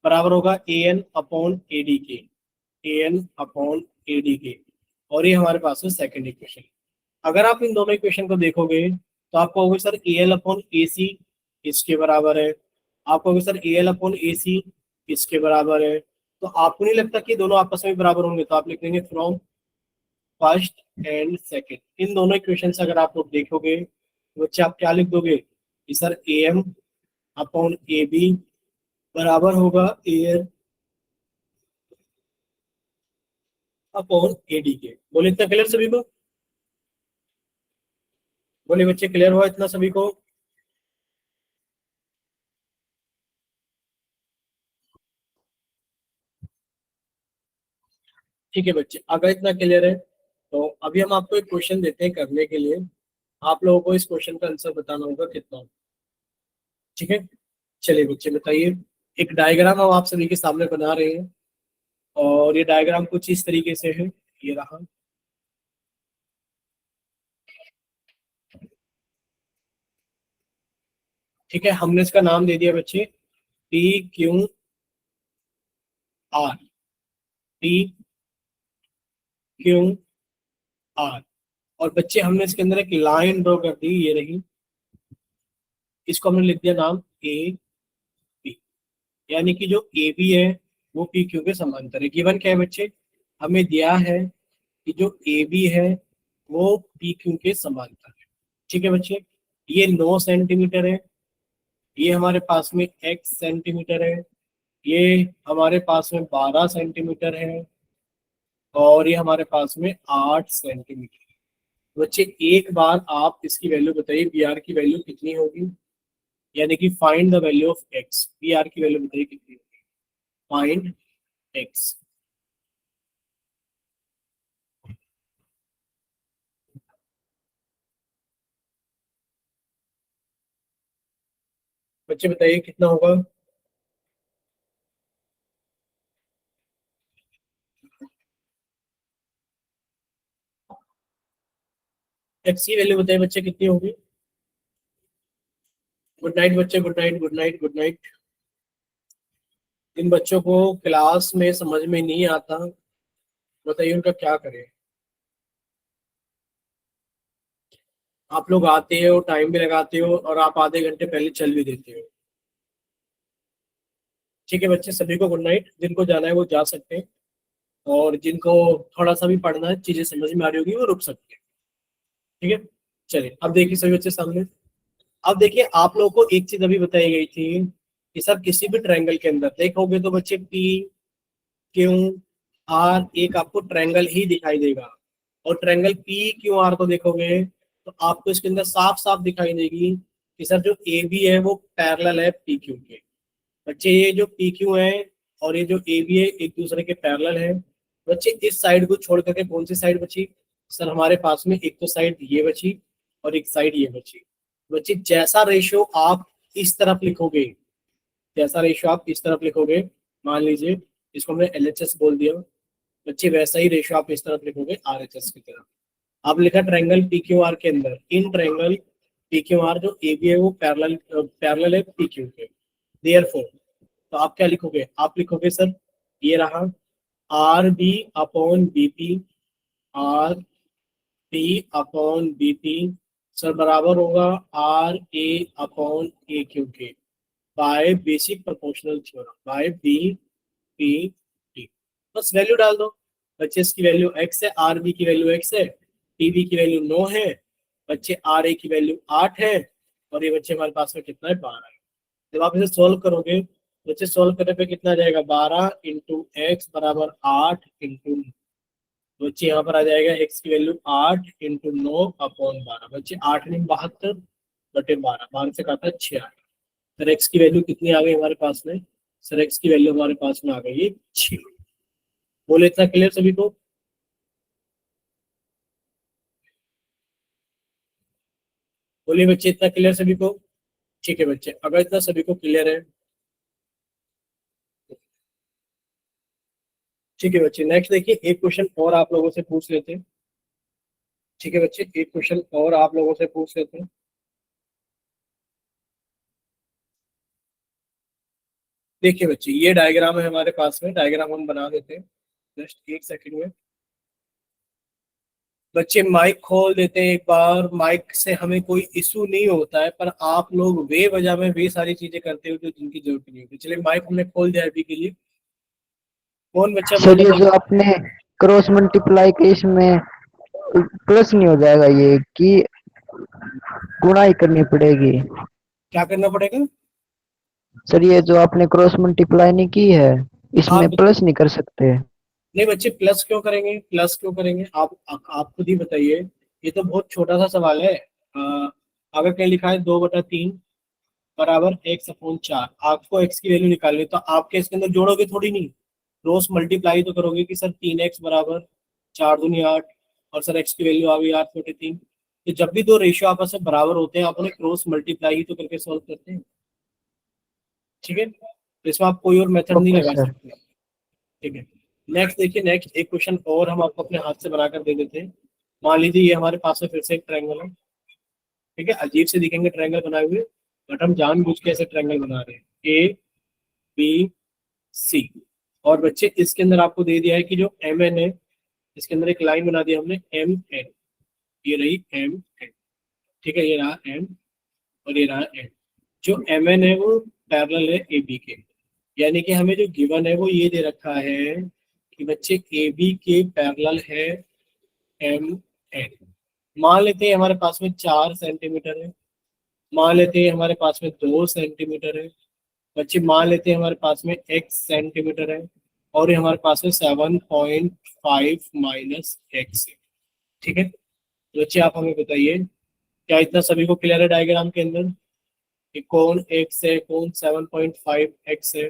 S1: बराबर होगा A N upon A D के, A N upon A D के। और ये हमारे पास है सेकंड इक्वेशन। अगर आप इन दोनों इक्वेशन को देखोगे तो आपको होगा sir A L upon A सी इसके बराबर है, आपको होगा sir A L upon A सी इसके बराबर है। तो आपको नहीं लगता कि दोनों आपस में बराबर होंगे, तो आप लिख देंगे फ्रॉम फर्स्ट एंड सेकंड। इन दोनों इक्वेशन से अगर आप लोग देखोगे तो बच्चे आप क्या लिख दोगे कि sir A M upon A B बराबर होगा A L upon A D के। बोले इतना क्लियर सभी को, बोले बच्चे क्लियर हुआ इतना सभी को। ठीक है बच्चे, अगर इतना क्लियर है तो अभी हम आपको एक क्वेश्चन देते हैं करने के लिए, आप लोगों को इस क्वेश्चन का आंसर बताना होगा कितना। ठीक है, चलिए बच्चे बताइए। एक डायग्राम हम आप सभी के सामने बना रहे हैं और ये डायग्राम कुछ इस तरीके से है, ये रहा। ठीक है, हमने इसका नाम दे दिया बच्चे P Q are, P Q are. और बच्चे हमने इसके अंदर एक लाइन ड्रॉ कर दी, ये रही, इसको हमने लिख दिया नाम ए बी, यानी कि जो ए बी है वो पी क्यू के समांतर है। गिवन क्या है बच्चे, हमें दिया है कि जो ए बी है वो पी क्यू के समांतर है। ठीक है बच्चे, ये 9 सेंटीमीटर है, ये हमारे पास में x सेंटीमीटर है, ये हमारे पास में 12 सेंटीमीटर है और ये हमारे पास में 8 सेंटीमीटर है। बच्चे एक बार आप इसकी वैल्यू बताइए, बी आर की वैल्यू कितनी होगी, यानी कि find the value of x, B R की वैल्यू बताइए कितनी होगी, फाइंड एक्स। बच्चे बताइए कितना होगा। एक्स की वैल्यू बताइए बच्चे कितनी होगी। गुड नाइट बच्चे, good night, good night, good night. इन बच्चों को क्लास में समझ में नहीं आता, बताइए उनका क्या करें। आप लोग आते हो, टाइम भी लगाते हो और आप आधे घंटे पहले चल भी देते हो। ठीक है बच्चे, सभी को गुड नाइट। जिनको जाना है वो जा सकते हैं और जिनको थोड़ा सा भी पढ़ना है, चीजें समझ में आ रही होगी, वो रुक सकते हैं। ठीक है, चलिए अब देखिए सभी बच्चे सामने। अब देखिए आप लोगों को एक चीज अभी बताई गई थी कि सर किसी भी ट्रायंगल के अंदर देखोगे तो बच्चे पी क्यू आर एक आपको ट्रायंगल ही दिखाई देगा, और ट्रायंगल पी क्यू आर को देखोगे तो आपको इसके अंदर साफ साफ दिखाई देगी कि सर जो ए बी है वो पैरेलल है पी क्यू के। बच्चे ये जो पी क्यू है और ये जो ए बी है एक दूसरे के पैरेलल है। बच्चे इस साइड को छोड़ करके कौन सी साइड बची, सर हमारे पास में एक तो साइड ये बची और एक साइड ये बची। बच्चे जैसा रेशियो आप इस तरफ लिखोगे, जैसा रेशियो आप इस तरफ लिखोगे, मान लीजिए इसको हमने एल एच एस बोल दिया, बच्चे वैसा ही रेशियो आप इस तरफ लिखोगे आर एच एस की तरफ। आप लिखा ट्रायंगल पी क्यू आर के अंदर, in triangle P Q R जो ए बी है वो पैरेलल पैरेलल है पी क्यू के, देयरफॉर तो आप क्या लिखोगे, आप लिखोगे सर ये रहा R B upon B P, R P upon B P sir बराबर होगा R A upon A Q के by basic proportional theorem, by B P T. बस वैल्यू डाल दो, बच्चे इसकी वैल्यू x है, आर बी की वैल्यू x है, टी बी की वैल्यू 9 है, बच्चे आर ए की वैल्यू 8 है, और ये बच्चे हमारे पास में कितना है 12 है। जब आप इसे सोल्व करोगे, बच्चे सोल्व करने पे कितना आ जाएगा, 12 इंटू एक्स बराबर 8 इंटू, बच्चे यहाँ पर आ जाएगा x की वैल्यू 8 इंटू 9 अपॉन 12, बच्चे 8 नहीं 72 बटे 12, 12 से काटा 6 आ गया। सर x की वैल्यू कितनी आ गई हमारे पास में, सर x की वैल्यू हमारे पास में आ गई 6। बोले इतना क्लियर सभी को? बोलिए बच्चे इतना क्लियर सभी को? ठीक है बच्चे, अगर इतना सभी को क्लियर है, ठीक है बच्चे, नेक्स्ट देखिए एक क्वेश्चन और आप लोगों से पूछ लेते हैं। ठीक है बच्चे, एक क्वेश्चन और आप लोगों से पूछ लेते हैं। देखिए बच्चे, ये डायग्राम है हमारे पास में, डायग्राम हम बना देते हैं जस्ट एक सेकंड में। बच्चे माइक खोल देते हैं एक बार, माइक से हमें कोई इशू नहीं होता है, पर आप लोग बेवजह में वे सारी चीजें करते हो जो जिनकी जरूरत नहीं होती। चलिए माइक हमने खोल दिया अभी के लिए। कौन बच्चा
S2: सर
S1: बोले
S2: ये जो
S1: माइक?
S2: आपने क्रॉस मल्टीप्लाई के इसमें प्लस नहीं हो जाएगा, ये कि गुणाई करनी पड़ेगी?
S1: क्या करना पड़ेगा?
S2: सर ये जो आपने क्रॉस मल्टीप्लाई नहीं की है,
S1: आप
S2: इसमें प्लस नहीं कर सकते?
S1: नहीं बच्चे, प्लस क्यों करेंगे, प्लस क्यों करेंगे, आप खुद ही बताइए। ये तो बहुत छोटा सा सवाल है। अगर कहीं लिखा है 2/3 बराबर x/4, आपको x की वैल्यू निकालनी, तो आपके इसके अंदर जोड़ोगे थोड़ी नहीं, क्रॉस मल्टीप्लाई तो करोगे कि सर 3x बराबर 4 दूनी 8, और सर x की वैल्यू आ गई 8/3। तो जब भी दो रेशियो आपस में बराबर होते हैं, आप उन्हें क्रॉस मल्टीप्लाई ही तो करके सॉल्व करते हैं। ठीक है, तो इसमें आप कोई और मेथड नहीं
S2: ओके
S1: लगा
S2: सर।
S1: सकते। ठीक है, नेक्स्ट देखिए, नेक्स्ट एक क्वेश्चन और हम आपको अपने हाथ से बनाकर दे देते हैं। मान लीजिए ये हमारे पास में फिर से एक ट्रायंगल है। ठीक है, अजीब से दिखेंगे ट्रायंगल बनाए हुए, बट हम जानबूझ के ऐसे ट्रायंगल बना रहे हैं, ए बी सी। और बच्चे इसके अंदर आपको दे दिया है कि जो एम एन है, इसके अंदर एक लाइन बना दी हमने एम एन, ये रही एम एन। ठीक है, ये रहा एम और ये रहा एन। जो एम एन है वो पैरेलल है ए बी के, यानी कि हमें जो गिवन है वो ये दे रखा है कि बच्चे ए बी के पैरेलल है एम एन। मान लेते हैं हमारे पास में 4 सेंटीमीटर है, मान लेते हैं हमारे पास में 2 सेंटीमीटर है, बच्चे मान लेते हैं हमारे पास में x सेंटीमीटर है, और ये हमारे पास में 7.5 माइनस एक्स है। ठीक है, तो बच्चे आप हमें बताइए, क्या इतना सभी को क्लियर है डायग्राम के अंदर कि कौन x है, कौन 7.5 x है?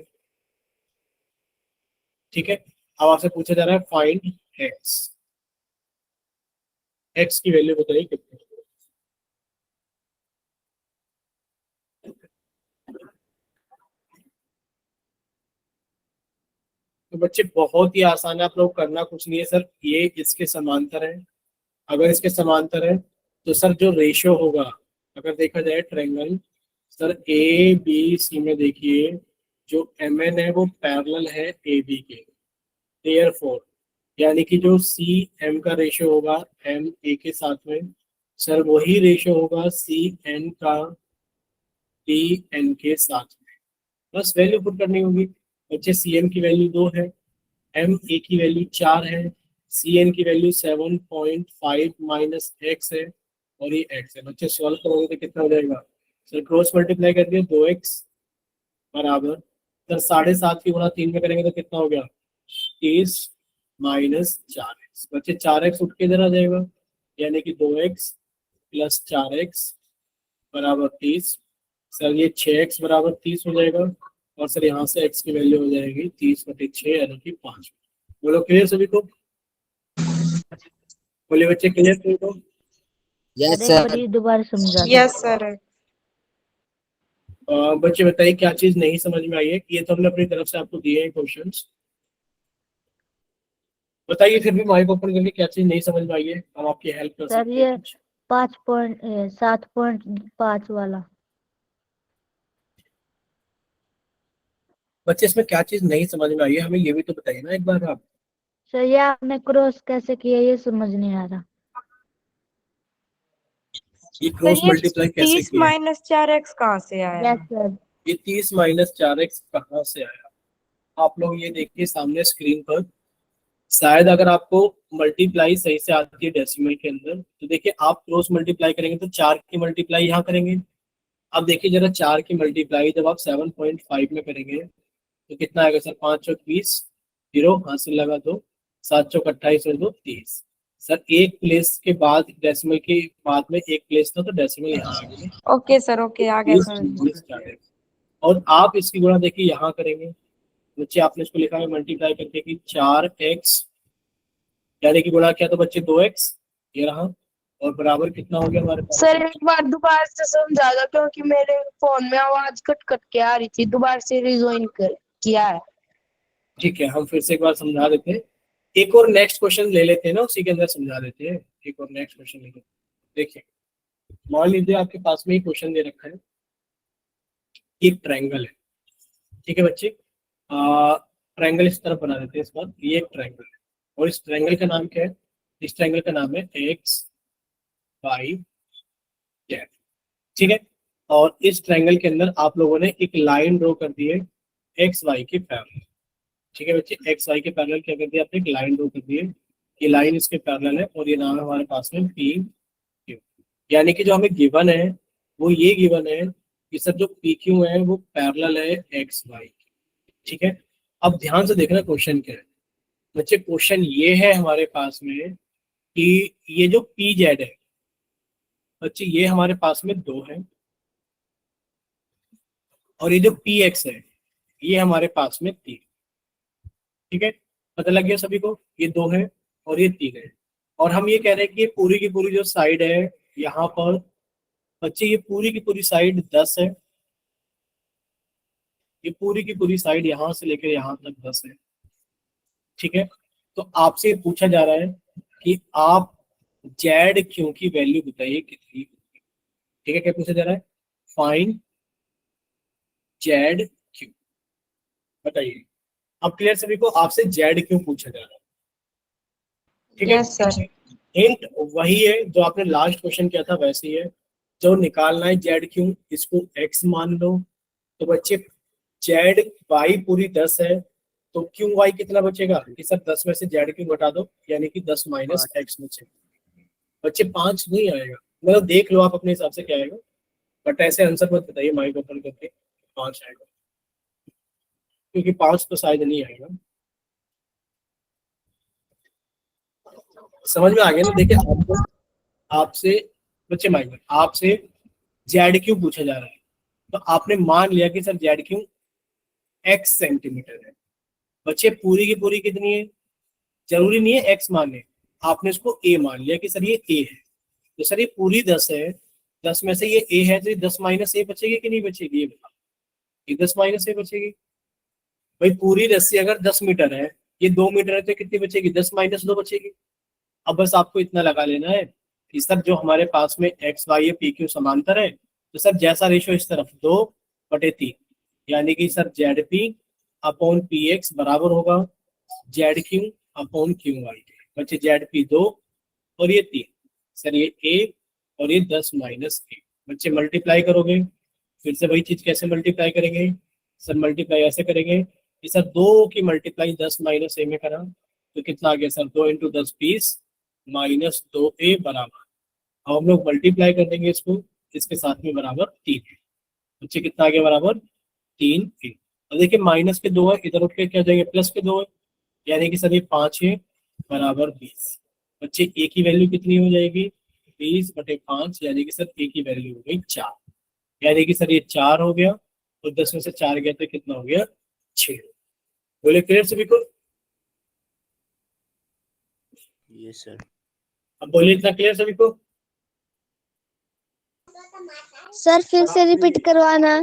S1: ठीक है, अब आपसे पूछा जा रहा है फाइंड x, x की वैल्यू बताइए कितनी। तो बच्चे बहुत ही आसान है, आप लोग करना कुछ नहीं है सर, ये इसके समांतर है। अगर इसके समांतर है तो सर जो रेशियो होगा, अगर देखा जाए triangle, sir A B C में देखिए, जो एम एन है वो पैरेलल है ए बी के, देयरफॉर यानी कि जो सी एम का रेशियो होगा एम ए के साथ में, सर वही रेशियो होगा सी एन का डी एन के साथ में। बस वैल्यू पुट करनी होगी। बच्चे सी एम की वैल्यू 2 है, एम ए की वैल्यू 4 है, सी एन की वैल्यू 7.5 माइनस एक्स है, और ये एक्स है। बच्चे सॉल्व करोगे तो कितना हो जाएगा, सर क्रॉस मल्टीप्लाई कर दिया 2x बराबर, सर 7.5 की गुणा 3 में करेंगे तो कितना हो गया 30 माइनस 4x। बच्चे 4x उठ के इधर आ जाएगा, यानी कि 2x प्लस 4x बराबर 30। सर ये 6x बराबर 30 हो जाएगा, और सर यहाँ से x की वैल्यू हो जाएगी 30/6 यानी कि 5। बोलो क्लियर सभी को? बोलिए बच्चे क्लियर सभी को?
S2: यस
S3: सर एक
S2: सर।
S3: बार ये दोबारा समझा दो।
S4: Yes sir.
S1: बच्चे बताइए क्या चीज नहीं समझ में आई है? ये तो हमने अपनी तरफ से आपको दिए हैं क्वेश्चंस, बताइए फिर भी माइक ओपन करके क्या चीज नहीं समझ में आई है, हम आपकी हेल्प कर
S3: सर
S1: सकते हैं
S3: ये
S1: कुछ।
S3: 7.5 वाला।
S1: बच्चे इसमें क्या चीज नहीं समझ में आई है, हमें ये भी तो बताइए ना एक बार आप।
S3: सर ये आपने क्रॉस कैसे किया ये समझ नहीं आ रहा।
S1: ये
S4: सर
S1: क्रॉस
S4: ये
S1: मल्टीप्लाई कैसे
S4: 30
S1: किया है?
S4: माइनस 4x कहाँ से आया?
S3: Yes sir.
S1: ये 30 माइनस 4x कहाँ से आया? आप लोग ये देखिए सामने स्क्रीन पर, शायद अगर आपको मल्टीप्लाई सही से आती है डेसिमल के अंदर, तो देखिए आप क्रॉस मल्टीप्लाई करेंगे तो 4 की मल्टीप्लाई यहाँ करेंगे। अब देखिए जरा 4 की मल्टीप्लाई जब आप 7.5 में करेंगे तो कितना आएगा सर? 5 चौक 20, 0 हासिल लगा दो, 7 चौक 28 और 2 30। सर एक प्लेस के बाद डेसिमल के बाद में एक प्लेस था तो डेसिमल यहाँ आ गया।
S4: ओके सर, ओके आ गया समझ में।
S1: और आप इसकी गुणा देखिए यहाँ करेंगे बच्चे, आपने इसको लिखा है मल्टीप्लाई करके कि 4x, यानी कि गुणा किया तो बच्चे 2x, ये रहा, और बराबर कितना हो गया हमारे पास?
S5: सर एक बार दोबारा से समझा दो, क्योंकि मेरे फोन में आवाज कट कट के आ रही थी। दोबारा से रिजॉइन कर किया है।
S1: ठीक है, हम फिर से एक बार समझा देते हैं। एक और नेक्स्ट क्वेश्चन ले लेते हैं ना, उसी के अंदर समझा देते हैं। एक और नेक्स्ट क्वेश्चन ले लेते हैं। देखिए मान लीजिए आपके पास में ही क्वेश्चन दे रखा है, एक ट्रायंगल है, ठीक है बच्चे, ट्रायंगल इस तरफ बना देते हैं इस बार। ये एक ट्रायंगल है और इस ट्रायंगल का नाम क्या है? इस ट्रायंगल का नाम है एक्स वाई जेड, ठीक है। और इस ट्रायंगल के अंदर आप लोगों ने एक लाइन ड्रॉ कर दी है एक्स वाई के पैरेलल, ठीक है बच्चे। एक्स वाई के पैरेलल क्या कर दिया आपने? एक लाइन ड्रॉ कर दी है, ये लाइन इसके पैरेलल है और ये नाम है हमारे पास में पी क्यू। यानी कि जो हमें गिवन है वो ये गिवन है कि सर जो पी क्यू है वो पैरेलल है एक्स वाई, ठीक है। अब ध्यान से देखना क्वेश्चन क्या है बच्चे। क्वेश्चन ये है हमारे पास में कि ये जो पी जेड है बच्चे, ये हमारे पास में 2 है, और ये जो पी एक्स है ये हमारे पास में 3, ठीक है। पता लग गया सभी को? ये 2 है और ये 3 है, और हम ये कह रहे हैं कि ये पूरी की पूरी जो साइड है यहाँ पर बच्चे, ये पूरी की पूरी साइड 10 है, ये पूरी की पूरी साइड यहाँ से लेकर यहाँ तक 10 है, ठीक है। तो आपसे पूछा जा रहा है कि आप जेड क्यू की वैल्यू बताइए कितनी होगी, ठीक है। क्या पूछा जा रहा है? फाइंड जेड क्यू, बताइए। अब क्लियर सभी को? आपसे जेड क्यू पूछा जा रहा है, ठीक है।
S4: Yes sir.
S1: हिंट वही है जो आपने लास्ट क्वेश्चन किया था, वैसे ही है। जो निकालना है जेड क्यू, इसको एक्स मान लो, तो बच्चे जेड वाई पूरी 10 है, तो क्यू वाई कितना बचेगा कि सर 10 में से जेड क्यू घटा दो, यानी कि 10 माइनस एक्स बचेगा। बच्चे 5 नहीं आएगा, मतलब देख लो आप अपने हिसाब से क्या आएगा, बट ऐसे आंसर मत बताइए माइक ओपन करके 5 आएगा, क्योंकि 5 तो शायद नहीं आएगा। समझ में आ गया ना? देखिए आपको, आपसे बच्चे माइक, आपसे जेड क्यू पूछा जा रहा है, तो आपने मान लिया कि sir Z Q x centimetre है। बच्चे पूरी की पूरी कितनी है? जरूरी नहीं है एक्स माने, आपने इसको ए मान लिया कि सर ये ए है, तो सर ये पूरी 10 है, 10 में से ये ए है, तो ये 10 माइनस ए बचेगी कि नहीं बचेगी? ये बताओ, ये 10 माइनस ए बचेगी। भाई पूरी रस्सी अगर 10 मीटर है, ये 2 मीटर है, तो कितनी बचेगी? 10 माइनस 2 बचेगी। अब बस आपको इतना लगा लेना है कि सर जो हमारे पास में एक्स वाई पी क्यू समांतर है, तो सर जैसा रेशियो इस तरफ 2/3, यानी कि sir Z P upon P X बराबर होगा Z Q upon Q Y. बच्चे जेड पी 2 और ये 3, सर ये ए और ये 10 माइनस ए। बच्चे मल्टीप्लाई करोगे, फिर से वही चीज कैसे मल्टीप्लाई करेंगे? सर मल्टीप्लाई ऐसे करेंगे कि सर 2 की मल्टीप्लाई 10 माइनस ए में करा तो कितना आ गया सर? 2 × 10 20 माइनस 2a बराबर, अब हम लोग मल्टीप्लाई कर देंगे इसको, इसके साथ में बराबर 3। बच्चे कितना आ गया? बराबर 3a। अब देखिए माइनस के 2 है, इधर उठ के क्या हो जाएंगे? प्लस के 2 है, यानी कि सर ये 5 है बराबर 20। बच्चे ए की वैल्यू कितनी हो जाएगी? 20/5, यानी कि सर ए की वैल्यू हो गई 4, यानी कि सर ये 4 हो गया, तो 10 में से 4 गया तो कितना हो गया? 6। बोले क्लियर सभी को?
S6: Yes sir.
S1: अब बोलिए इतना क्लियर सभी को?
S5: सर फिर से रिपीट करवाना।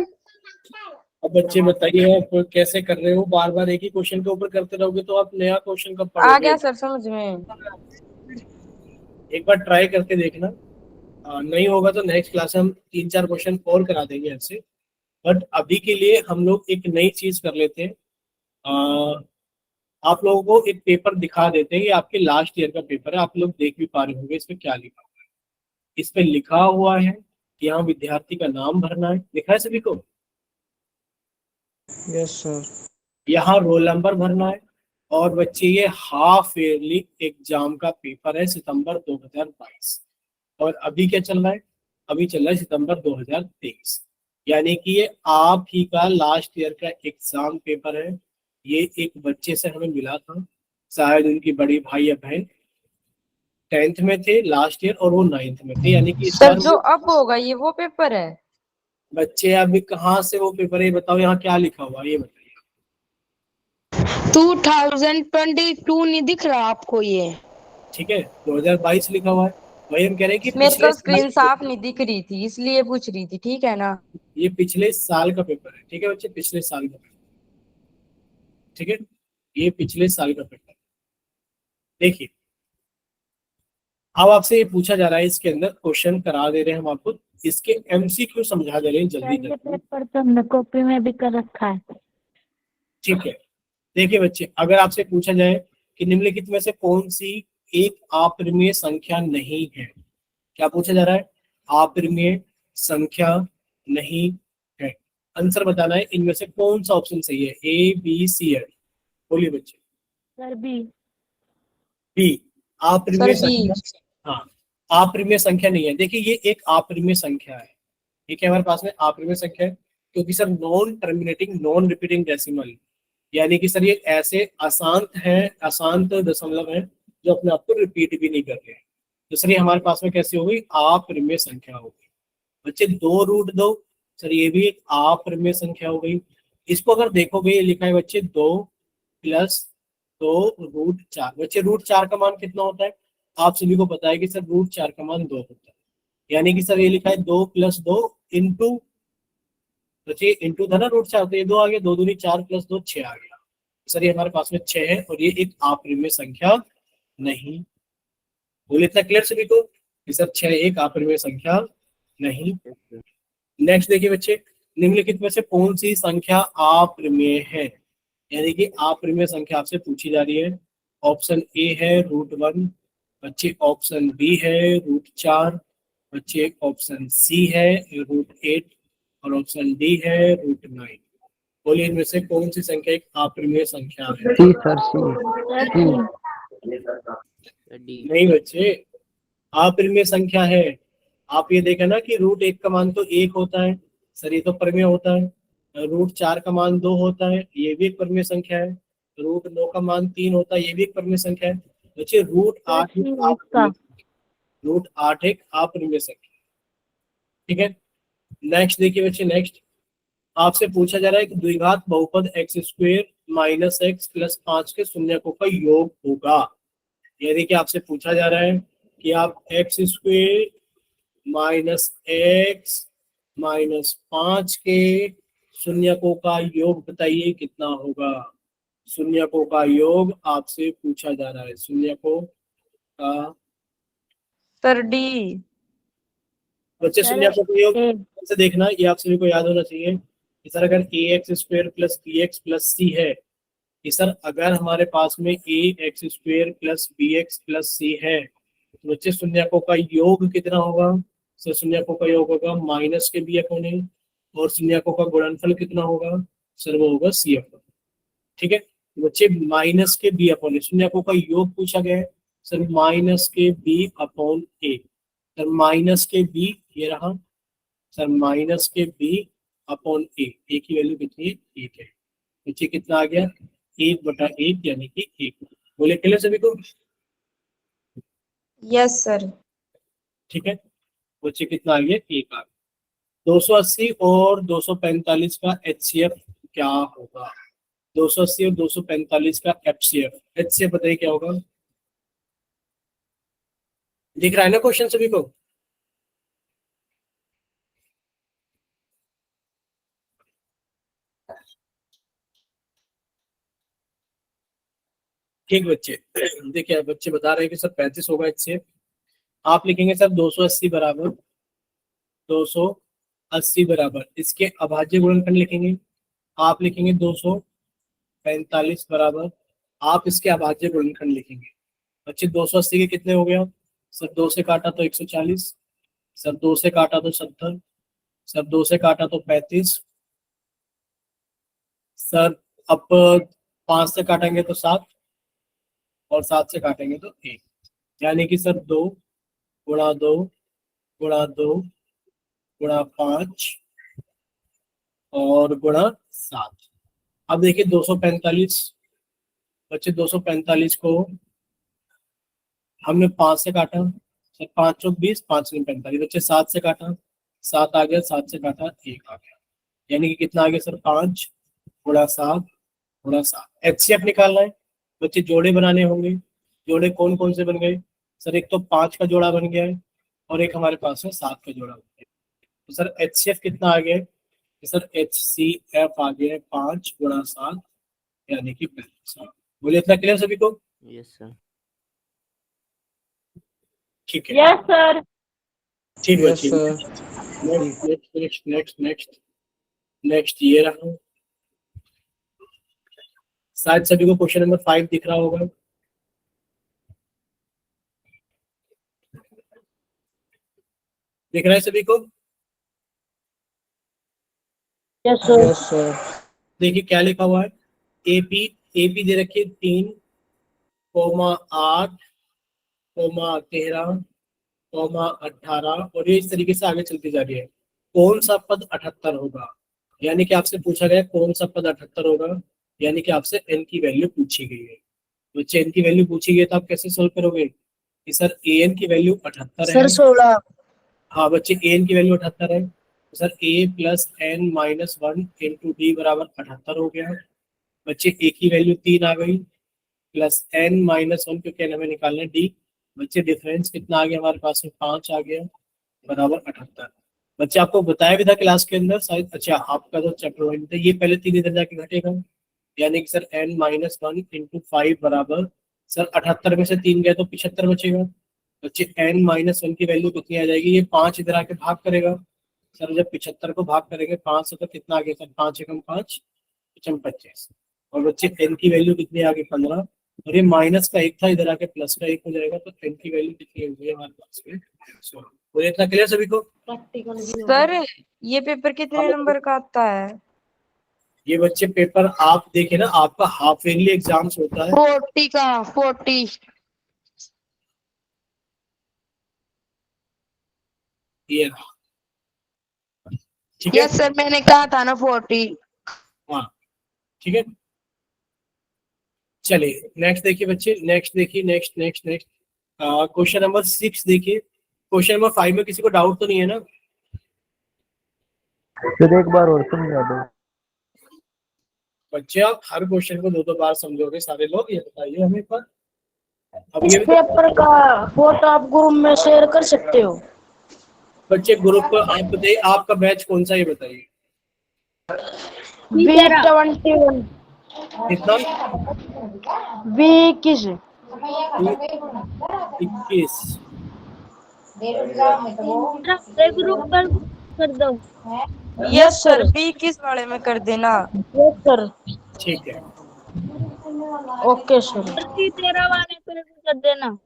S1: अब बच्चे बताइए आप कैसे कर रहे हो? बार बार एक ही क्वेश्चन के ऊपर करते रहोगे तो आप नया क्वेश्चन कब
S4: आ
S1: पढ़ोगे?
S4: गया सर समझ में।
S1: एक बार ट्राई करके देखना, नहीं होगा तो नेक्स्ट क्लास हम 3-4 क्वेश्चन और करा देंगे ऐसे। बट अभी के लिए हम लोग एक नई चीज कर लेते हैं, आप लोगों को एक पेपर दिखा देते हैं। ये आपके लास्ट ईयर का पेपर है, आप लोग देख भी पा रहे होंगे इस पे क्या लिखा हुआ है। इस पे लिखा हुआ है कि यहाँ विद्यार्थी का नाम भरना है, लिखा है सभी को?
S6: Yes sir.
S1: यहाँ रोल नंबर भरना है, और बच्चे ये हाफ ईयरली एग्जाम का पेपर है सितंबर 2022। और अभी क्या चल रहा है, अभी चल रहा है सितंबर 2023। यानी कि ये आप ही का लास्ट ईयर का एग्जाम पेपर है। ये एक बच्चे से हमें मिला था, शायद उनकी बड़ी भाई या बहन 10th में थे लास्ट ईयर और वो 9th में थे। यानी कि इस
S4: सर
S1: बार
S4: जो अब होगा ये वो पेपर है।
S1: बच्चे अभी कहाँ से वो पेपर है ये बताओ, यहाँ क्या लिखा हुआ है ये बताइए।
S5: 2022 नहीं दिख रहा आपको ये?
S1: ठीक है, 2022 लिखा हुआ है। वही हम कह रहे हैं कि
S4: मेरे
S1: पिछले
S4: को
S1: साल
S4: स्क्रीन साफ नहीं दिख रही थी इसलिए पूछ रही थी, ठीक है ना।
S1: ये पिछले साल का पेपर है। ठीक है बच्चे, पिछले साल का पेपर। ठीक है, ये पिछले साल का पेपर। देखिए अब आपसे ये पूछा जा रहा है, इसके अंदर क्वेश्चन करा दे रहे हैं हम आपको, इसके एमसीक्यू समझा दे रहे हैं जल्दी
S3: सर ये
S1: जल्दी।
S3: पेपर तो हमने कॉपी में भी कर रखा है।
S1: ठीक है, देखिए बच्चे, अगर आपसे पूछा जाए कि निम्नलिखित में से कौन सी एक अपरिमेय संख्या नहीं है, क्या पूछा जा रहा है, अपरिमेय संख्या नहीं है, आंसर बताना है इनमें से कौन सा ऑप्शन सही है, ए बी सी है। बोलिए बच्चे।
S3: Sir B.
S1: बी, अपरिमेय
S4: सर बी।
S1: संख्या। हाँ, अपरिमेय संख्या नहीं है। देखिए ये एक अपरिमेय संख्या है, ठीक है, हमारे पास में अपरिमेय संख्या है क्योंकि sir non terminating non repeating decimal, यानी कि सर ये ऐसे अशांत है, अशांत दशमलव है जो अपने आप को रिपीट भी नहीं कर रहे हैं। तो सर ये हमारे पास में कैसी हो गई, अपरिमेय संख्या हो गई। बच्चे 2√2, सर ये भी एक अपरिमेय संख्या हो गई। इसको अगर देखोगे ये लिखा है बच्चे 2+2√4। बच्चे √4 का मान कितना होता है, आप सभी को पता है कि सर √4 का मान 2 होता है। यानी कि सर ये लिखा है 2+2 इंटू, बच्चे इंटू था ना √4, तो ये 2 आ गया, 2 दूनी 4 + 2 6 आ गया। सर ये हमारे पास में 6 है और ये एक अपरिमेय संख्या नहीं। बोले इतना क्लियर सभी को कि सर 6 एक अपरिमेय संख्या नहीं। नेक्स्ट देखिए बच्चे, निम्नलिखित में से कौन सी संख्या अपरिमेय है, यानी कि अपरिमेय संख्या आपसे पूछी जा रही है। ऑप्शन ए है √1, बच्चे ऑप्शन बी है √4, बच्चे ऑप्शन सी है √8 और ऑप्शन डी है √9। बोलिए इनमें से कौन सी संख्या एक अपरिमेय संख्या है।
S2: सी सर सी।
S3: सर
S2: सी।
S3: सी।
S1: नहीं बच्चे, अपरिमेय संख्या है। आप ये देखें ना कि √1 का मान तो 1 होता है, सर ये तो परिमेय होता है। √4 का मान 2 होता है, ये भी एक परिमेय संख्या है। √9 का मान 3 होता है, ये भी एक परिमेय संख्या है। बच्चे √8
S3: इसका
S1: √8 एक अपरिमेय संख्या। ठीक है, नेक्स्ट देखिए बच्चे, नेक्स्ट आपसे पूछा जा रहा है कि द्विघात बहुपद x² - x + 5 के शून्यकों का योग होगा। यानी कि आपसे पूछा जा रहा है कि आप x² - x - 5 के शून्यकों का योग बताइए कितना होगा। शून्यकों का योग आपसे पूछा जा रहा है, शून्यकों का।
S4: Sir D.
S1: बच्चे
S3: सर
S1: शून्यकों का योग
S3: ए।
S1: से देखना, ये आप सभी को याद होना चाहिए कि सर अगर ax² + bx + c है कि सर अगर हमारे पास में ax² + bx + c है तो बच्चे शून्यकों का योग कितना होगा। सर शून्यकों का योग होगा माइनस के b अपॉन a, और शून्यकों का गुणनफल कितना होगा, सर वो होगा c अपॉन। ठीक है, तो बच्चे माइनस के b अपॉन a, शून्यकों का योग पूछा गया है, सर माइनस के b upon a। Sir minus के b ये रहा, सर माइनस के b अपॉन a, a की वैल्यू कितनी है, 1 है। बच्चे कितना आ गया, 1/1 यानी कि 1। बोले क्लियर सभी को।
S4: Yes sir.
S1: ठीक है, बच्चे कितना आ गया, 1 आ गया। 280 और 245 का HCF क्या होगा। 280 और 245 का HCF बताइए क्या होगा। दिख रहा है ना क्वेश्चन सभी को। ठीक बच्चे, देखिए बच्चे बता रहे हैं कि सर 35 होगा HCF। आप लिखेंगे सर 280 बराबर 280 बराबर इसके अभाज्य गुणनखंड लिखेंगे। आप लिखेंगे 245 बराबर आप इसके अभाज्य गुणनखंड लिखेंगे। बच्चे 280 के कितने हो गया, सर 2 से काटा तो 140, सर 2 से काटा तो 70, सर 2 से काटा तो 35, सर अब 5 से काटेंगे तो 7, और 7 से काटेंगे तो 1, यानी कि सर 2 गुणा 2 गुणा 2 गुणा 5 और गुणा 7। अब देखिए 245 बच्चे, 245 को हमने 5 से काटा, सर 5 चौक 20, 5 ने 45, बच्चे 7 से काटा, 7 आ गया, 7 से काटा 1 आ गया, यानी कि कितना आ गया सर 5 गुणा 7 गुणा 7। एचसीएफ निकालना है बच्चे, जोड़े बनाने होंगे। जोड़े कौन कौन से बन गए सर? एक तो 5 का जोड़ा बन गया है और एक हमारे पास है 7 का जोड़ा बन गया। तो सर एचसीएफ कितना आ गया है? सर एचसीएफ आ गया है 5 गुणा 7 यानी कि 45। बोलिए, इतना क्लियर सभी को?
S6: Yes, sir.
S1: ठीक है,
S3: यस सर।
S1: ठीक है,
S6: Yes,
S1: ठीक
S6: sir.
S1: है। नेक्स्ट ये रहा। शायद सभी को क्वेश्चन नंबर 5 दिख रहा होगा। दिख रहा है सभी को?
S3: Yes sir.
S6: Yes, sir.
S1: देखिए क्या लिखा हुआ है, एपी एपी दे रखी है 3, 8, 13, 18 और ये इस तरीके से आगे चलती जा रही है। कौन सा पद 78 होगा? यानी कि आपसे पूछा गया कौन सा पद 78 होगा, यानी कि आपसे एन की वैल्यू पूछी गई है। बच्चे एन की वैल्यू पूछी गई है तो आप कैसे सोल्व करोगे कि सर ए एन की वैल्यू 78 है।
S5: 16।
S1: हाँ बच्चे, ए एन की वैल्यू 78 है तो sir A plus N minus 1 into D बराबर 78 हो गया। बच्चे ए की वैल्यू 3 आ गई प्लस एन माइनस 1 क्योंकि एन हमें निकालना है डी। बच्चे डिफरेंस कितना आ गया हमारे पास में? 5 आ गया बराबर 78। बच्चे आपको बताया भी था क्लास के अंदर शायद, अच्छा आपका जो चैप्टर 1 था ये पहले 3 इधर जाके घटेगा, यानी कि सर एन माइनस 1 इंटू 5 बराबर सर 78 में से 3 गया तो 75 बचेगा। बच्चे एन माइनस 1 की वैल्यू कितनी आ जाएगी? ये 5 इधर आके भाग करेगा सर, जब 75 को भाग करेंगे 5 से तो कितना आ गया सर? 5 एकम 5 25। और बच्चे एन की वैल्यू कितनी आ गई? 15। और ये माइनस का 1 था, इधर आके प्लस का 1 हो जाएगा तो एन की वैल्यू कितनी हो गई हमारे पास में? 16। तो इतना क्लियर सभी को?
S4: सर ये पेपर कितने नंबर का आता है?
S1: ये बच्चे पेपर आप देखे ना, आपका हाफ ईयरली एग्जाम्स होता है
S5: 40 का 40।
S1: ये रहा। ठीक है,
S5: यस सर, मैंने कहा था ना 40।
S1: हाँ ठीक है। चलिए नेक्स्ट देखिए बच्चे, नेक्स्ट देखिए, नेक्स्ट क्वेश्चन नंबर 6 देखिए। क्वेश्चन नंबर 5 में किसी को डाउट तो नहीं है ना?
S2: फिर एक बार और समझा दो।
S1: बच्चे आप हर क्वेश्चन को 2-2 बार समझोगे सारे लोग, ये बताइए हमें पर। अब
S3: इस
S1: ये भी तो
S3: पेपर का फोटो आप ग्रुप में शेयर कर सकते हो।
S1: बच्चे ग्रुप पर आप बताइए आपका बैच कौन सा, ये बताइए
S3: V21
S1: कितना?
S3: V21
S1: 21।
S3: ग्रुप कर दो।
S4: यस सर, बी किस वाले में कर देना।
S3: Yes sir.
S1: ठीक है,
S3: ओके सर। 13 वाले पे भी कर देना।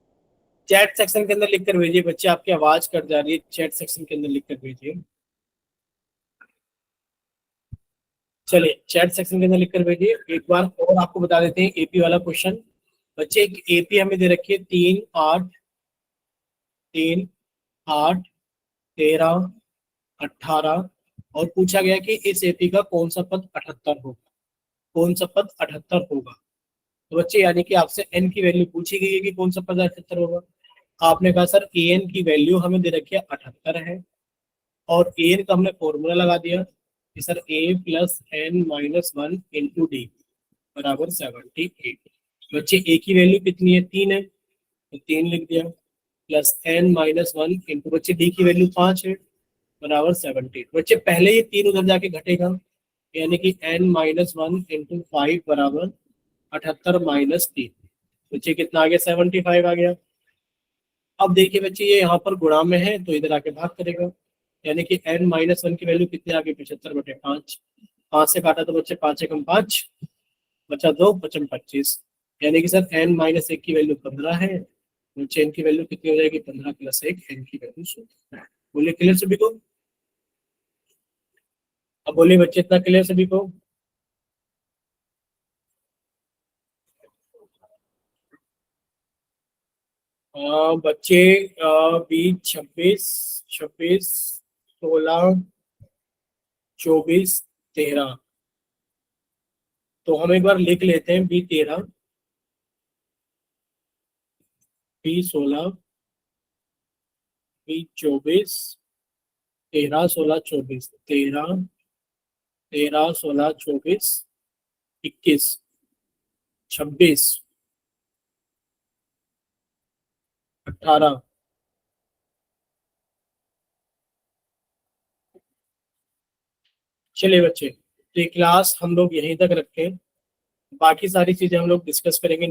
S1: चैट सेक्शन के अंदर लिख कर भेजिए बच्चे, आपकी आवाज कट जा रही है, चैट सेक्शन के अंदर लिख कर भेजिए। चलिए चैट सेक्शन के अंदर लिख कर भेजिए। एक बार और आपको बता देते हैं एपी वाला क्वेश्चन। बच्चे एक एपी हमें दे रखी है 3, 8, 13, 18 और पूछा गया कि इस एपी का कौन सा पद 78 होगा, कौन सा पद 78 होगा। तो बच्चे यानी कि आपसे एन की वैल्यू पूछी गई है कि कौन सा पद 78 होगा। आपने कहा सर ए एन की वैल्यू हमें दे रखी है 78 है और ए एन का हमने फॉर्मूला लगा दिया कि sir A plus N minus 1 into D बराबर 78। बच्चे ए की वैल्यू कितनी है? 3 है तो 3 लिख दिया प्लस एन माइनस 1 इंटू बच्चे डी की वैल्यू 5 है बराबर 70। बच्चे पहले ये 3 उधर जाके घटेगा, यानी कि एन माइनस 1 इंटू 5 बराबर 78 माइनस 3। बच्चे कितना आ गया? 75 आ गया। अब देखिए बच्चे ये यहाँ पर गुणा में है तो इधर आके भाग करेगा, यानी कि n माइनस 1 की वैल्यू कितनी आ गई? 75/5। 5 से काटा तो बच्चे 5 एकम 5 बचा 2 55 25, यानी कि सर n माइनस 1 की वैल्यू 15 है। बच्चे n की वैल्यू कितनी हो जाएगी? 15 प्लस 1, n की वैल्यू 16 है। बोलिए क्लियर सभी को? अब बोलिए बच्चे इतना क्लियर सभी को? बच्चे 20, 26, 16, 24, 13। तो हम एक बार लिख लेते हैं, 20, 13, 20, 16, 20, 24, 13, 16, 24, 13, 13, 16, 24, 21, 26, 18। चलिए बच्चे, तो ये क्लास हम लोग यहीं तक रखें, बाकी सारी चीजें हम लोग डिस्कस करेंगे